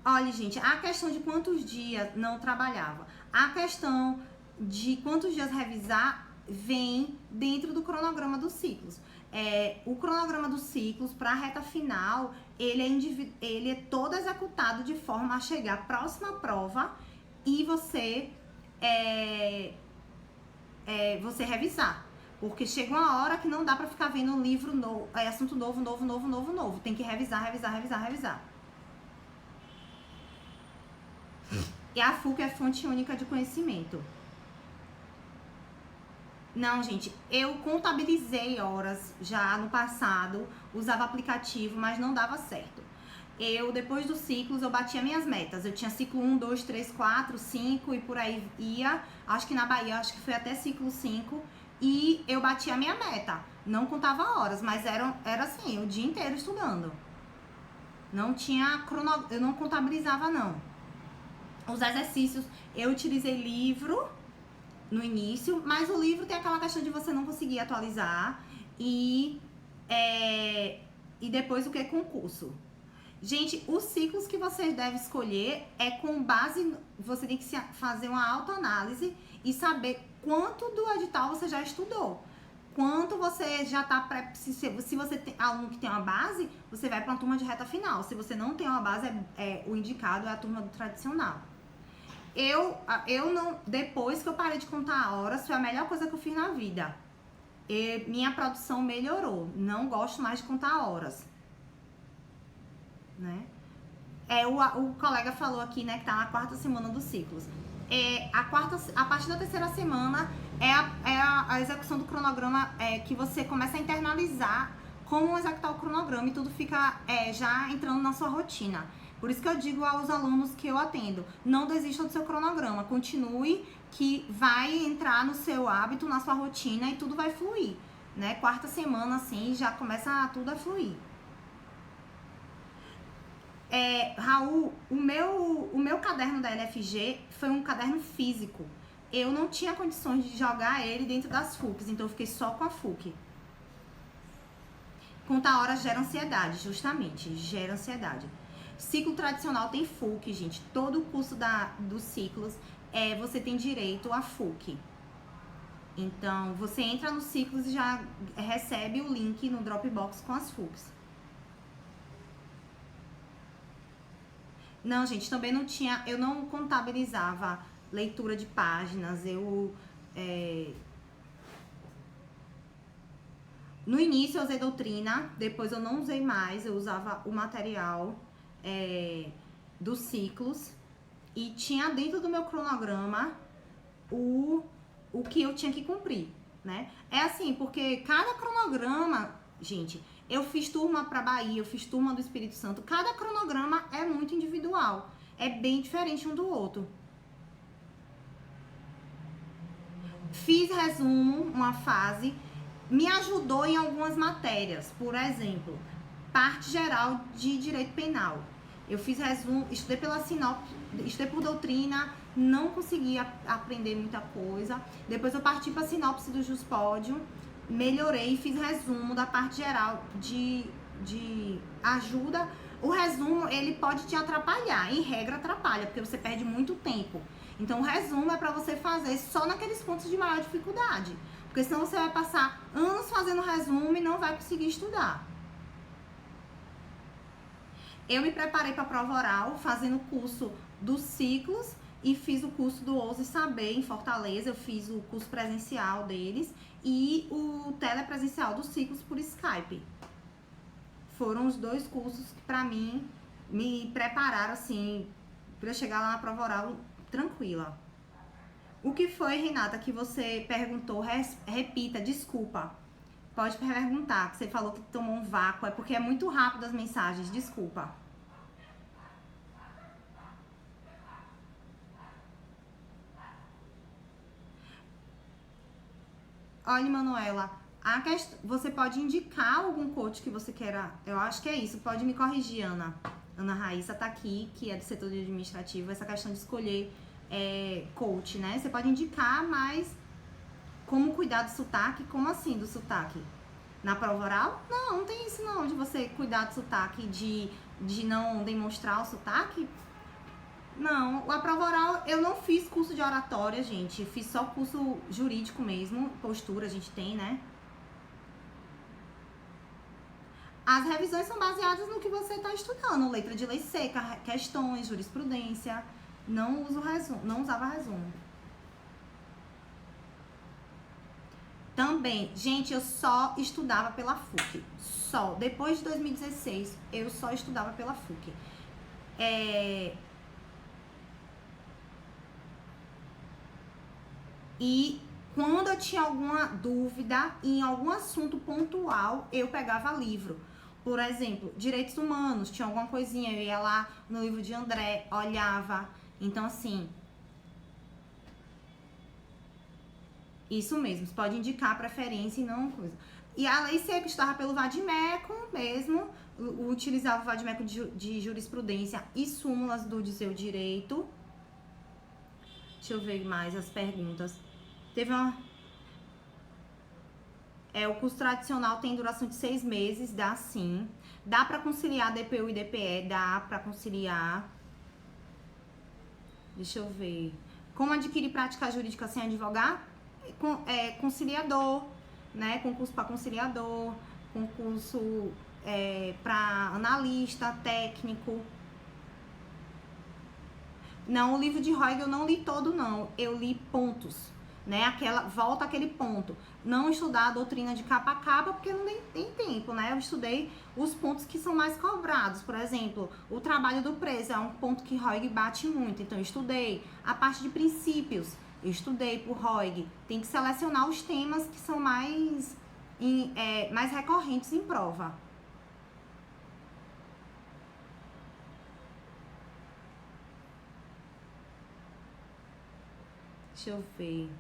Olha, gente, a questão de quantos dias não trabalhava, a questão de quantos dias revisar vem dentro do cronograma dos ciclos. O cronograma dos ciclos, para a reta final, ele é todo executado de forma a chegar à próxima prova e você revisar. Porque chega uma hora que não dá para ficar vendo um livro novo, assunto novo. Tem que revisar. E a FUC é fonte única de conhecimento. Não, gente, eu contabilizei horas já no passado, usava aplicativo, mas não dava certo. Depois dos ciclos, eu batia minhas metas. Eu tinha ciclo 1, 2, 3, 4, 5 e por aí ia. Acho que na Bahia, acho que foi até ciclo 5. E eu batia a minha meta. Não contava horas, mas era assim, o dia inteiro estudando. Não tinha eu não contabilizava, não. Os exercícios, eu utilizei livro no início, mas o livro tem aquela questão de você não conseguir atualizar e depois o que é concurso. Gente, os ciclos que vocês devem escolher com base, você tem que fazer uma autoanálise e saber quanto do edital você já estudou. Quanto você já tá se você tem aluno que tem uma base, você vai para uma turma de reta final. Se você não tem uma base, o indicado é a turma do tradicional. Eu não, depois que eu parei de contar horas, foi a melhor coisa que eu fiz na vida. Minha produção melhorou. Não gosto mais de contar horas, né? O colega falou aqui, né, que tá na 4ª semana dos ciclos. A partir da 3ª semana é a execução do cronograma, que você começa a internalizar como executar o cronograma e tudo fica já entrando na sua rotina. Por isso que eu digo aos alunos que eu atendo, não desista do seu cronograma, continue, que vai entrar no seu hábito, na sua rotina e tudo vai fluir, né? 4ª semana, assim, já começa tudo a fluir. Raul, o meu caderno da LFG foi um caderno físico. Eu não tinha condições de jogar ele dentro das FUCs, então eu fiquei só com a FUC. Contar horas gera ansiedade, justamente, gera ansiedade. Ciclo tradicional tem FUC, gente. Todo o curso dos ciclos, você tem direito a FUC. Então, você entra nos ciclos e já recebe o link no Dropbox com as FUCs. Não, gente, também não tinha, eu não contabilizava leitura de páginas, no início eu usei doutrina, depois eu não usei mais, eu usava o material dos ciclos e tinha dentro do meu cronograma o que eu tinha que cumprir, né? É assim, porque cada cronograma, gente, eu fiz turma para Bahia, eu fiz turma do Espírito Santo, cada cronograma é muito individual, é bem diferente um do outro. Fiz resumo, uma fase, me ajudou em algumas matérias, por exemplo, parte geral de direito penal. Eu fiz resumo, estudei pela sinopse, estudei por doutrina, não consegui aprender muita coisa. Depois eu parti para a sinopse do Juspódio, melhorei e fiz resumo da parte geral de ajuda. O resumo, ele pode te atrapalhar, em regra atrapalha, porque você perde muito tempo. Então o resumo é para você fazer só naqueles pontos de maior dificuldade, porque senão você vai passar anos fazendo resumo e não vai conseguir estudar. Eu me preparei para a prova oral, fazendo o curso dos ciclos e fiz o curso do Ouse Saber em Fortaleza. Eu fiz o curso presencial deles e o telepresencial dos ciclos por Skype. Foram os 2 cursos que, para mim, me prepararam, assim, para eu chegar lá na prova oral tranquila. O que foi, Renata, que você perguntou? Repita, desculpa. Pode perguntar, que você falou que tomou um vácuo. É porque é muito rápido as mensagens, desculpa. Olha, Manuela, você pode indicar algum coach que você queira. Eu acho que é isso. Pode me corrigir, Ana. Ana Raíssa tá aqui, que é do setor de administrativo. Essa questão de escolher coach, né? Você pode indicar, mas como cuidar do sotaque? Como assim do sotaque? Na prova oral? Não, não tem isso não, de você cuidar do sotaque, de não demonstrar o sotaque. Não, a prova oral eu não fiz curso de oratória, gente. Eu fiz só curso jurídico mesmo, postura a gente tem, né? As revisões são baseadas no que você está estudando, letra de lei seca, questões, jurisprudência. Não uso resumo, não usava resumo. Também, gente, eu só estudava pela FUC. Só. Depois de 2016, eu só estudava pela FUC. E quando eu tinha alguma dúvida em algum assunto pontual, eu pegava livro. Por exemplo, direitos humanos, tinha alguma coisinha, eu ia lá no livro de André, olhava. Então, assim, isso mesmo, você pode indicar a preferência e não coisa. E a lei seca estava pelo Vadimeco mesmo, utilizava o Vadimeco de jurisprudência e súmulas do Dizer o Direito. Deixa eu ver mais as perguntas. Teve uma... o curso tradicional tem duração de 6 meses, dá sim. Dá pra conciliar DPU e DPE, dá pra conciliar. Deixa eu ver. Como adquirir prática jurídica sem advogar? conciliador, né? Concurso para conciliador, concurso para analista, técnico. Não, o livro de Roig eu não li todo, não. Eu li pontos, né? Volta aquele ponto. Não estudar a doutrina de capa a capa, porque não tem tempo, né? Eu estudei os pontos que são mais cobrados. Por exemplo, o trabalho do preso é um ponto que Roig bate muito. Então, eu estudei. A parte de princípios, eu estudei por Roig. Tem que selecionar os temas que são mais recorrentes em prova. Deixa eu ver.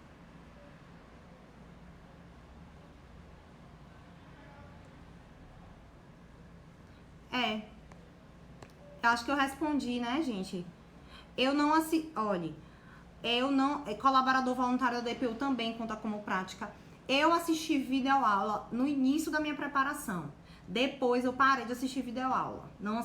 Eu acho que eu respondi, né, gente? Eu não olhe, eu não... Colaborador voluntário da DPU também conta como prática. Eu assisti videoaula no início da minha preparação. Depois eu parei de assistir videoaula. Não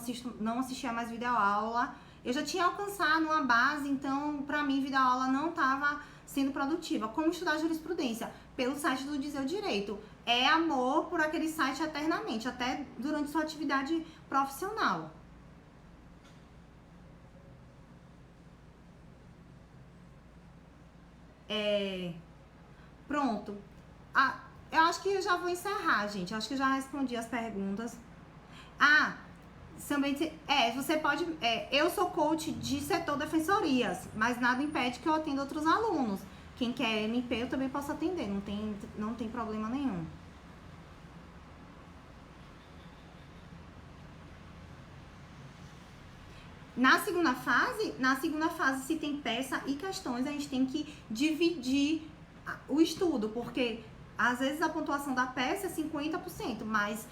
assistia mais videoaula. Eu já tinha alcançado uma base, então, pra mim, videoaula não estava sendo produtiva. Como estudar jurisprudência? Pelo site do Dizer o Direito. É amor por aquele site eternamente, até durante sua atividade profissional. Pronto. Eu acho que eu já vou encerrar, gente. Eu acho que eu já respondi as perguntas. Também você pode... eu sou coach de setor defensorias, mas nada impede que eu atenda outros alunos. Quem quer MP, eu também posso atender. Não tem problema nenhum. Na segunda fase, se tem peça e questões, a gente tem que dividir o estudo, porque às vezes a pontuação da peça é 50%, mas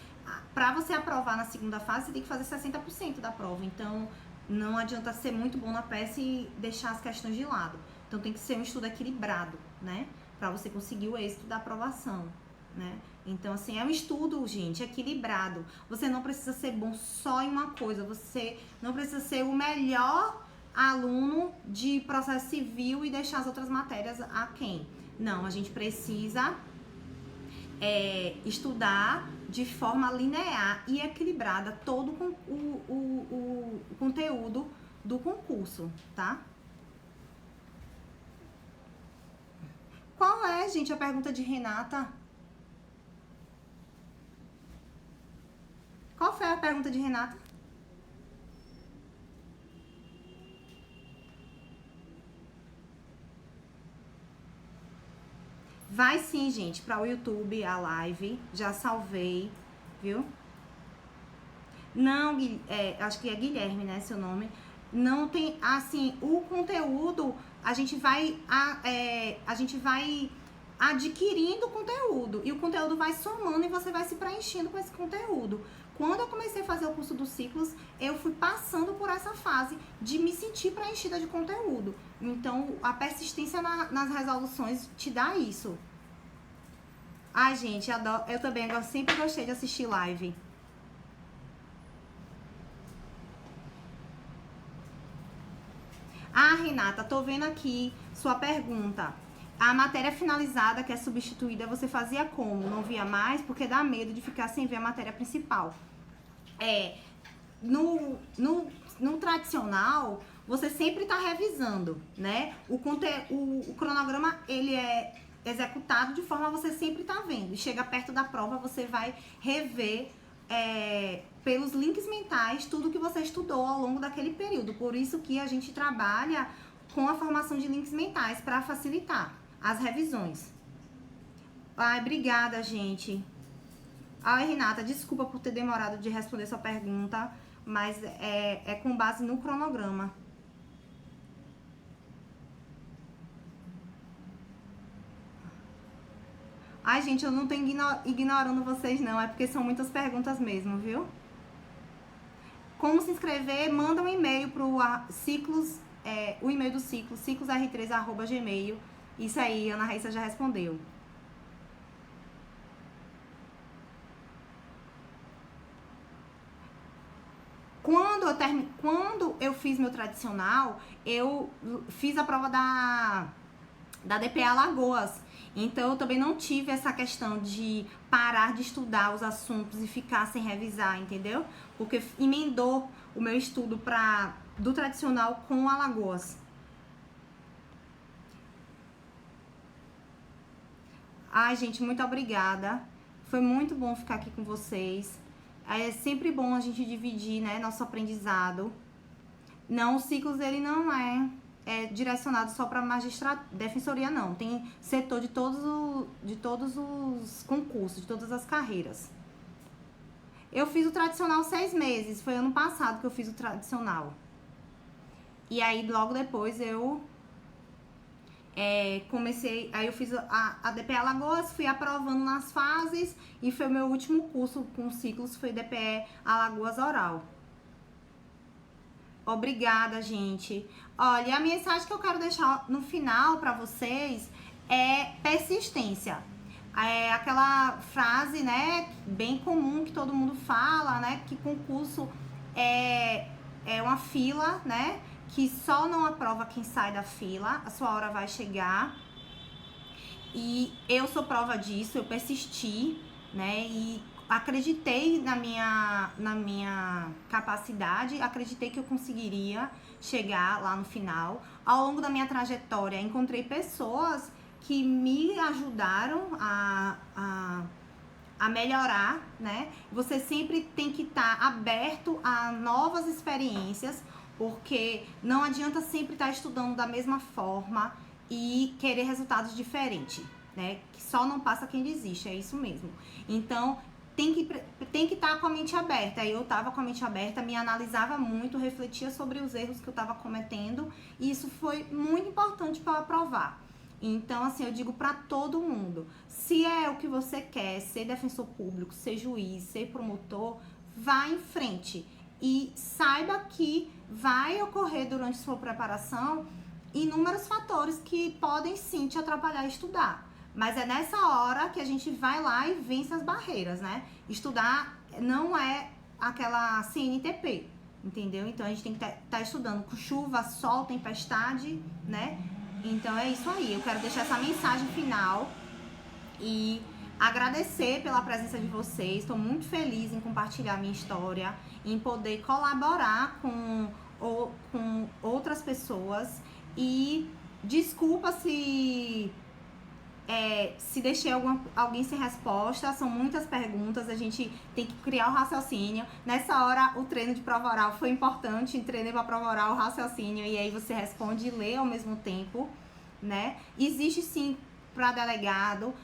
para você aprovar na segunda fase, você tem que fazer 60% da prova. Então, não adianta ser muito bom na peça e deixar as questões de lado. Então, tem que ser um estudo equilibrado, né? Para você conseguir o êxito da aprovação, né? Então, assim, é um estudo, gente, equilibrado. Você não precisa ser bom só em uma coisa. Você não precisa ser o melhor aluno de processo civil e deixar as outras matérias a quem? Não, a gente precisa estudar de forma linear e equilibrada todo o conteúdo do concurso, tá? Qual é, gente, a pergunta de Renata? Qual foi a pergunta de Renata? Vai sim, gente, para o YouTube, a live. Já salvei, viu? Não, acho que é Guilherme, né, seu nome. Não tem, assim, o conteúdo, a gente vai adquirindo conteúdo. E o conteúdo vai somando e você vai se preenchendo com esse conteúdo. Quando eu comecei a fazer o curso dos ciclos, eu fui passando por essa fase de me sentir preenchida de conteúdo. Então, a persistência nas resoluções te dá isso. Ai, gente, eu também sempre gostei de assistir live. Renata, tô vendo aqui sua pergunta. A matéria finalizada que é substituída, você fazia como? Não via mais? Porque dá medo de ficar sem ver a matéria principal. No tradicional, você sempre está revisando, né? O cronograma, ele é executado de forma a você sempre tá vendo. E chega perto da prova, você vai rever pelos links mentais tudo que você estudou ao longo daquele período. Por isso que a gente trabalha com a formação de links mentais para facilitar as revisões. Ai, obrigada, gente. Ai, Renata, desculpa por ter demorado de responder sua pergunta, mas é com base no cronograma. Ai, gente, eu não tô ignorando vocês, não. É porque são muitas perguntas mesmo, viu? Como se inscrever? Manda um e-mail pro Ciclos, o e-mail do Ciclo, ciclosr3@gmail. Isso aí, Ana Raíssa já respondeu. Quando eu fiz meu tradicional, eu fiz a prova da DPA Alagoas. Então eu também não tive essa questão de parar de estudar os assuntos e ficar sem revisar, entendeu? Porque emendou o meu estudo do tradicional com Alagoas. Ai, gente, muito obrigada. Foi muito bom ficar aqui com vocês. É sempre bom a gente dividir, né, nosso aprendizado. Não, o Ciclos, ele não é direcionado só para magistratura, defensoria não. Tem setor de todos os concursos, de todas as carreiras. Eu fiz o tradicional 6 meses, foi ano passado que eu fiz o tradicional. E aí, logo depois, eu comecei, aí eu fiz a DPE Alagoas, fui aprovando nas fases e foi o meu último curso com Ciclos, foi DPE Alagoas Oral. Obrigada, gente. Olha, a mensagem que eu quero deixar no final para vocês é persistência. É aquela frase, né, bem comum que todo mundo fala, né, que concurso é uma fila, né, que só não aprova quem sai da fila, a sua hora vai chegar. E eu sou prova disso, eu persisti, né, e acreditei na minha capacidade, acreditei que eu conseguiria chegar lá no final. Ao longo da minha trajetória, encontrei pessoas que me ajudaram a melhorar, né? Você sempre tem que estar aberto a novas experiências, porque não adianta sempre estar estudando da mesma forma e querer resultados diferentes, né? Que só não passa quem desiste, é isso mesmo. Então, tem que estar com a mente aberta. Aí eu estava com a mente aberta, me analisava muito, refletia sobre os erros que eu estava cometendo, e isso foi muito importante para eu aprovar. Então, assim, eu digo para todo mundo, se é o que você quer, ser defensor público, ser juiz, ser promotor, vá em frente e saiba que vai ocorrer durante sua preparação inúmeros fatores que podem sim te atrapalhar a estudar. Mas é nessa hora que a gente vai lá e vence as barreiras, né? Estudar não é aquela CNTP, entendeu? Então a gente tem que estar estudando com chuva, sol, tempestade, né? Então é isso aí. Eu quero deixar essa mensagem final e agradecer pela presença de vocês. Estou muito feliz em compartilhar minha história, em poder colaborar com outras pessoas. E desculpa se deixei alguém sem resposta, são muitas perguntas, a gente tem que criar o raciocínio. Nessa hora, o treino de prova oral foi importante, treinei para prova oral o raciocínio, e aí você responde e lê ao mesmo tempo, né? Existe sim para delegado,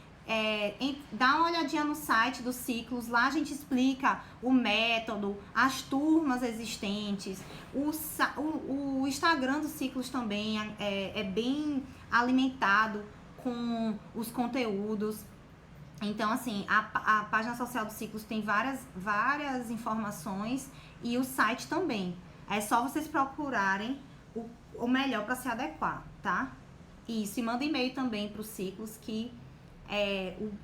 dá uma olhadinha no site dos Ciclos, lá a gente explica o método, as turmas existentes, o Instagram dos Ciclos também é bem alimentado com os conteúdos. Então, assim, a página social dos Ciclos tem várias informações e o site também. É só vocês procurarem o melhor para se adequar, tá? Isso, e manda e-mail também para os Ciclos, que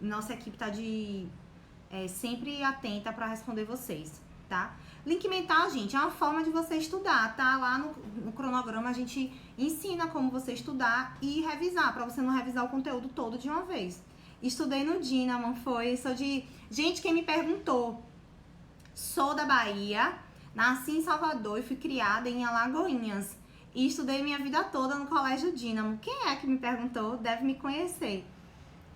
nossa equipe tá sempre atenta para responder vocês, tá? Link mental, gente, é uma forma de você estudar, tá? Lá no cronograma a gente ensina como você estudar e revisar, para você não revisar o conteúdo todo de uma vez. Estudei no Dínamo, Gente, quem me perguntou, sou da Bahia, nasci em Salvador e fui criada em Alagoinhas. E estudei minha vida toda no Colégio Dínamo. Quem é que me perguntou? Deve me conhecer,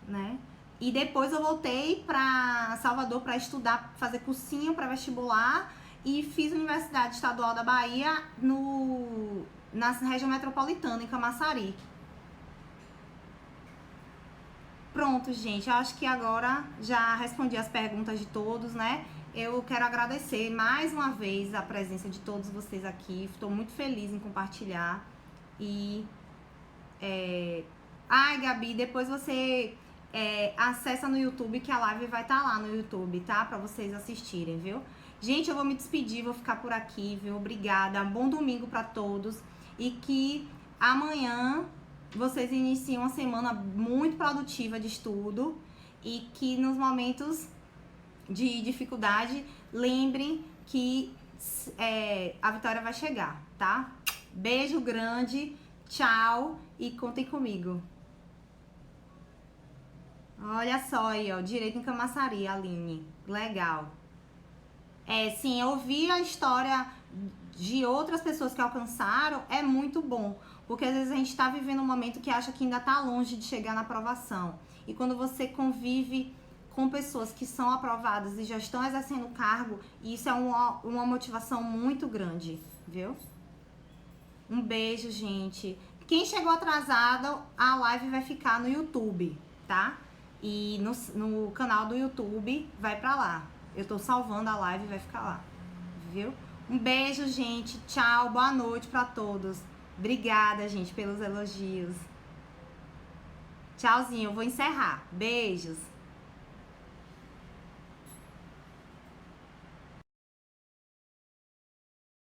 né? E depois eu voltei para Salvador para estudar, fazer cursinho para vestibular, e fiz Universidade Estadual da Bahia na região metropolitana, em Camaçari. Pronto, gente, eu acho que agora já respondi as perguntas de todos, né? Eu quero agradecer mais uma vez a presença de todos vocês aqui. Estou muito feliz em compartilhar. E ai, Gabi, depois você acessa no YouTube, que a live vai estar lá no YouTube, tá? Pra vocês assistirem, viu? Gente, eu vou me despedir, vou ficar por aqui, viu? Obrigada, bom domingo pra todos. E que amanhã vocês iniciem uma semana muito produtiva de estudo. E que nos momentos de dificuldade, lembrem que a vitória vai chegar, tá? Beijo grande, tchau e contem comigo. Olha só aí, ó, direito em Camaçari, Aline. Legal. Sim, ouvir a história de outras pessoas que alcançaram é muito bom. Porque às vezes a gente tá vivendo um momento que acha que ainda tá longe de chegar na aprovação. E quando você convive com pessoas que são aprovadas e já estão exercendo o cargo, isso é uma motivação muito grande, viu? Um beijo, gente. Quem chegou atrasado, a live vai ficar no YouTube, tá? E no canal do YouTube vai pra lá. Eu tô salvando a live e vai ficar lá, viu? Um beijo, gente. Tchau, boa noite pra todos. Obrigada, gente, pelos elogios. Tchauzinho, eu vou encerrar. Beijos.